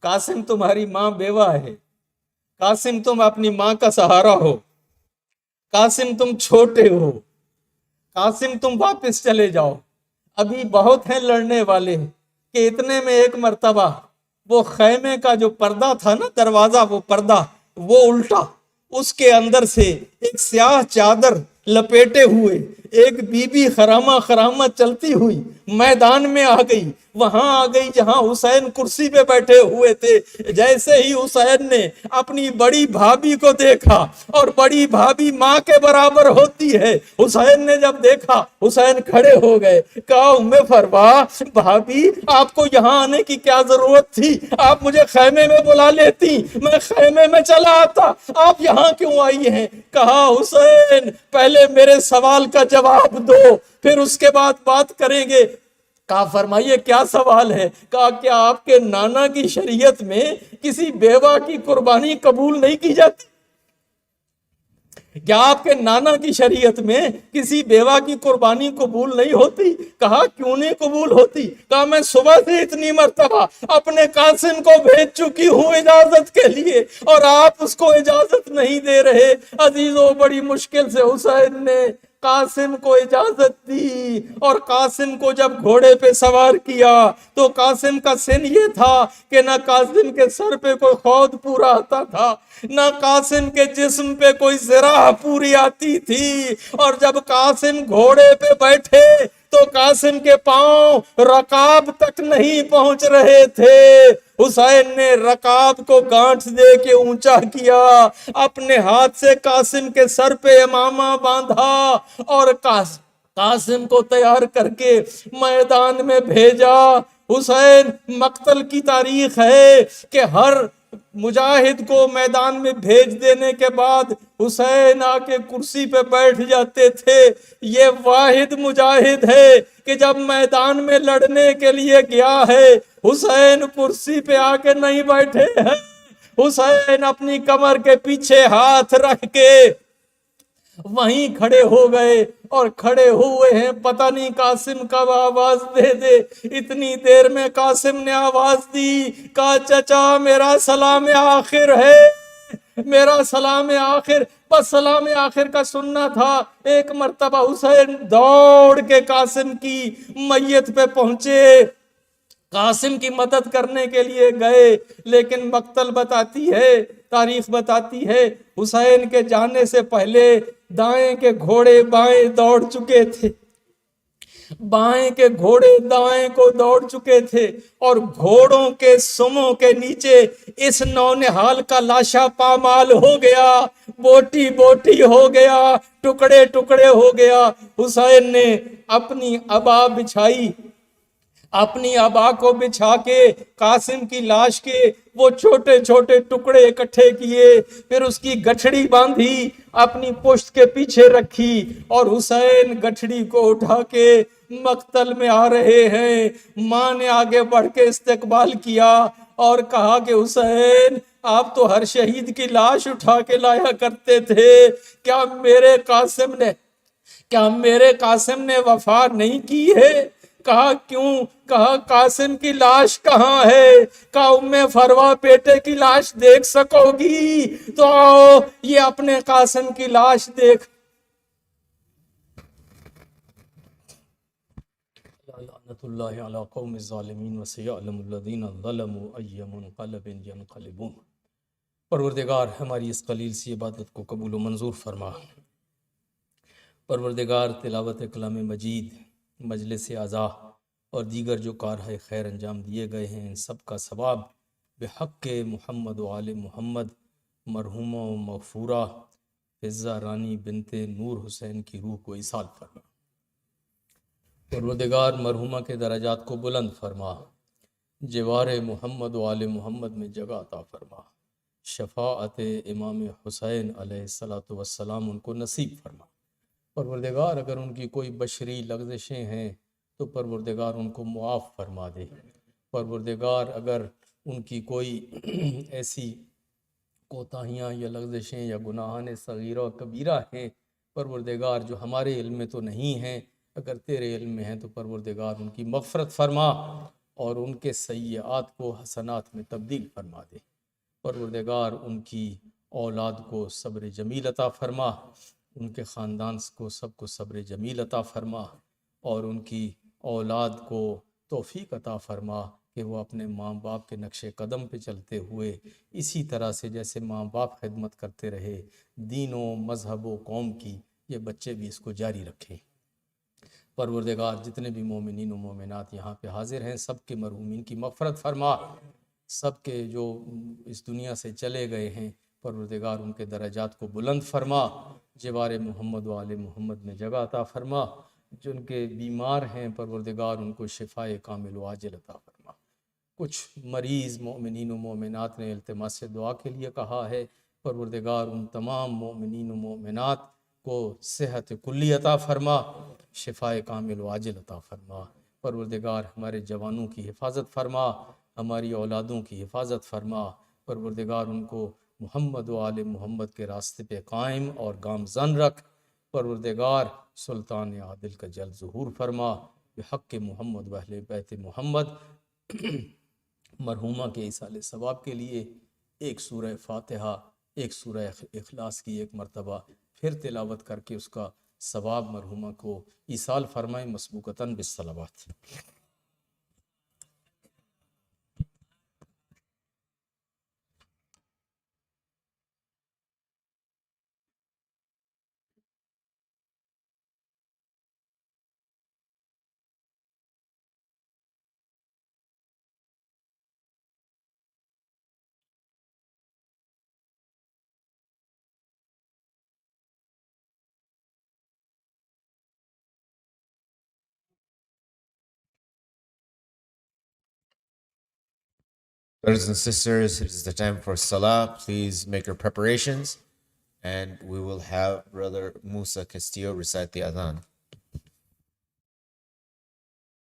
Speaker 3: قاسم تمہاری ماں بیوہ ہے، قاسم تم اپنی ماں کا سہارا ہو، قاسم تم چھوٹے ہو، قاسم تم واپس چلے جاؤ، ابھی بہت ہیں لڑنے والے. کہ اتنے میں ایک مرتبہ وہ خیمے کا جو پردہ تھا نا، دروازہ، وہ پردہ وہ الٹا، اس کے اندر سے ایک سیاہ چادر لپیٹے ہوئے ایک بی بی خرامہ چلتی ہوئی میدان میں آ گئی. وہاں آ گئی جہاں حسین کرسی پہ بیٹھے ہوئے تھے. جیسے ہی حسین نے اپنی بڑی بھابھی کو دیکھا، اور بڑی بھابھی ماں کے برابر ہوتی ہے، حسین نے جب دیکھا، حسین کھڑے ہو گئے. کہا ام فروہ بھابھی، آپ کو یہاں آنے کی کیا ضرورت تھی؟ آپ مجھے خیمے میں بلا لیتی، میں خیمے میں چلا آتا، آپ یہاں کیوں آئی ہیں؟ کہا حسین پہلے میرے سوال کا جواب دو، پھر اس کے بعد بات کریں گے. کہا فرمائیے کیا سوال ہے؟ کہا کیا آپ کے نانا کی شریعت میں کسی بیوہ کی قربانی قبول نہیں کی جاتی؟ کیا آپ کے نانا کی شریعت میں کسی بیوہ کی قربانی قبول نہیں ہوتی؟ کہا کیوں نہیں قبول ہوتی؟ کہا میں صبح سے اتنی مرتبہ اپنے قاسم کو بھیج چکی ہوں اجازت کے لیے اور آپ اس کو اجازت نہیں دے رہے۔ عزیزوں بڑی مشکل سے حسین نے قاسم کو اجازت دی، اور قاسم کو جب گھوڑے پہ سوار کیا تو قاسم کا سن یہ تھا کہ نہ قاسم کے سر پہ کوئی خود پورا آتا تھا، نہ قاسم کے جسم پہ کوئی زرہ پوری آتی تھی، اور جب قاسم گھوڑے پہ بیٹھے تو قاسم کے پاؤں رکاب تک نہیں پہنچ رہے تھے۔ حسین نے رکاب کو گانٹھ دے کے اونچا کیا، اپنے ہاتھ سے قاسم کے سر پہ امامہ باندھا اور قاسم کو تیار کر کے میدان میں بھیجا۔ حسین مقتل کی تاریخ ہے کہ ہر مجاہد کو میدان میں بھیج دینے کے بعد حسین آ کے کرسی پہ بیٹھ جاتے تھے۔ یہ واحد مجاہد ہے کہ جب میدان میں لڑنے کے لیے گیا ہے حسین کرسی پہ آ کے نہیں بیٹھے ہیں، حسین اپنی کمر کے پیچھے ہاتھ رکھ کے وہیں کھڑے ہو گئے اور کھڑے ہوئے ہیں۔ پتہ نہیں قاسم کب آواز دے دے، اتنی دیر میں قاسم نے آواز دی، کہا چچا میرا سلام آخر ہے، میرا سلام آخر۔ بس سلام آخر کا سننا تھا۔ ایک مرتبہ حسین دوڑ کے قاسم کی میت پہ پہنچے، قاسم کی مدد کرنے کے لیے گئے، لیکن مقتل بتاتی ہے، تاریخ بتاتی ہے حسین کے جانے سے پہلے دائیں کے گھوڑے بائیں دوڑ چکے تھے، بائیں کے گھوڑے دائیں کو دوڑ چکے تھے، اور گھوڑوں کے سموں کے نیچے اس نونہال کا لاشا پامال ہو گیا، بوٹی بوٹی ہو گیا، ٹکڑے ٹکڑے ہو گیا۔ حسین نے اپنی عبا بچھائی، اپنی عبا کو بچھا کے قاسم کی لاش کے وہ چھوٹے چھوٹے ٹکڑے اکٹھے کیے، پھر اس کی گٹھڑی باندھی، اپنی پشت کے پیچھے رکھی، اور حسین گٹھڑی کو اٹھا کے مقتل میں آ رہے ہیں۔ ماں نے آگے بڑھ کے استقبال کیا اور کہا کہ حسین آپ تو ہر شہید کی لاش اٹھا کے لایا کرتے تھے، کیا میرے قاسم نے وفا نہیں کی ہے؟ کہا کیوں؟ کہا قاسم کی لاش کہاں ہے؟ کہا ام فروا بیٹے کی لاش دیکھ سکو گی تو آؤ یہ اپنے قاسم کی لاش دیکھ۔ لعنت اللہ علی قوم الظالمین وسیعلم الذین ظلموا ای منقلب ینقلبون۔ پروردگار ہماری اس قلیل سی عبادت کو قبول و منظور فرما۔ پروردگار تلاوت کلام مجید، مجلس اعضاء اور دیگر جو کارہائے خیر انجام دیے گئے ہیں، ان سب کا ثواب بحق محمد و آل محمد مرحومہ و مغفورہ فزہ رانی بنت نور حسین کی روح کو ایصال فرما۔ پروردگار مرحومہ کے درجات کو بلند فرما، جوار محمد و آل محمد میں جگہ عطا فرما، شفاعت امام حسین علیہ السلام ان کو نصیب فرما۔ پروردگار اگر ان کی کوئی بشری لغزشیں ہیں تو پروردگار ان کو معاف فرما دے۔ پروردگار اگر ان کی کوئی ایسی کوتاہیاں یا لغزشیں یا گناہان صغیرہ و کبیرہ ہیں پروردگار جو ہمارے علم میں تو نہیں ہیں، اگر تیرے علم میں ہیں تو پروردگار ان کی مغفرت فرما اور ان کے سیئات کو حسنات میں تبدیل فرما دے۔ پروردگار ان کی اولاد کو صبر جمیل عطا فرما، ان کے خاندان کو سب کو صبر جمیل عطا فرما، اور ان کی اولاد کو توفیق عطا فرما کہ وہ اپنے ماں باپ کے نقش قدم پہ چلتے ہوئے اسی طرح سے جیسے ماں باپ خدمت کرتے رہے دین و مذہب و قوم کی، یہ بچے بھی اس کو جاری رکھیں۔ پروردگار جتنے بھی مومنین و مومنات یہاں پہ حاضر ہیں سب کے مرحومین کی مغفرت فرما، سب کے جو اس دنیا سے چلے گئے ہیں پروردگار ان کے درجات کو بلند فرما، جوار محمد و آل محمد میں جگہ عطا فرما، جن کے بیمار ہیں پروردگار ان کو شفاء کامل و عاجل عطا فرما۔ کچھ مریض مومنین و مومنات نے التماس دعا کے لیے کہا ہے، پروردگار ان تمام مومنین و مومنات کو صحت کلی عطا فرما، شفاء کامل و عاجل عطا فرما۔ پروردگار ہمارے جوانوں کی حفاظت فرما، ہماری اولادوں کی حفاظت فرما، پروردگار ان کو محمد و آل محمد کے راستے پہ قائم اور گامزن رکھ۔ پروردگار سلطان عادل کا جلد ظہور فرما بحق محمد و اہل بیت محمد۔ مرحومہ کے ایصال ثواب کے لیے ایک سورہ فاتحہ، ایک سورہ اخلاص کی ایک مرتبہ پھر تلاوت کر کے اس کا ثواب مرحومہ کو ایصال فرمائیں مسبوقتاً بالصلوات۔
Speaker 1: Brothers and sisters, it is the time for Salah. Please make your preparations, and we will have Brother Musa Castillo recite the Adhan.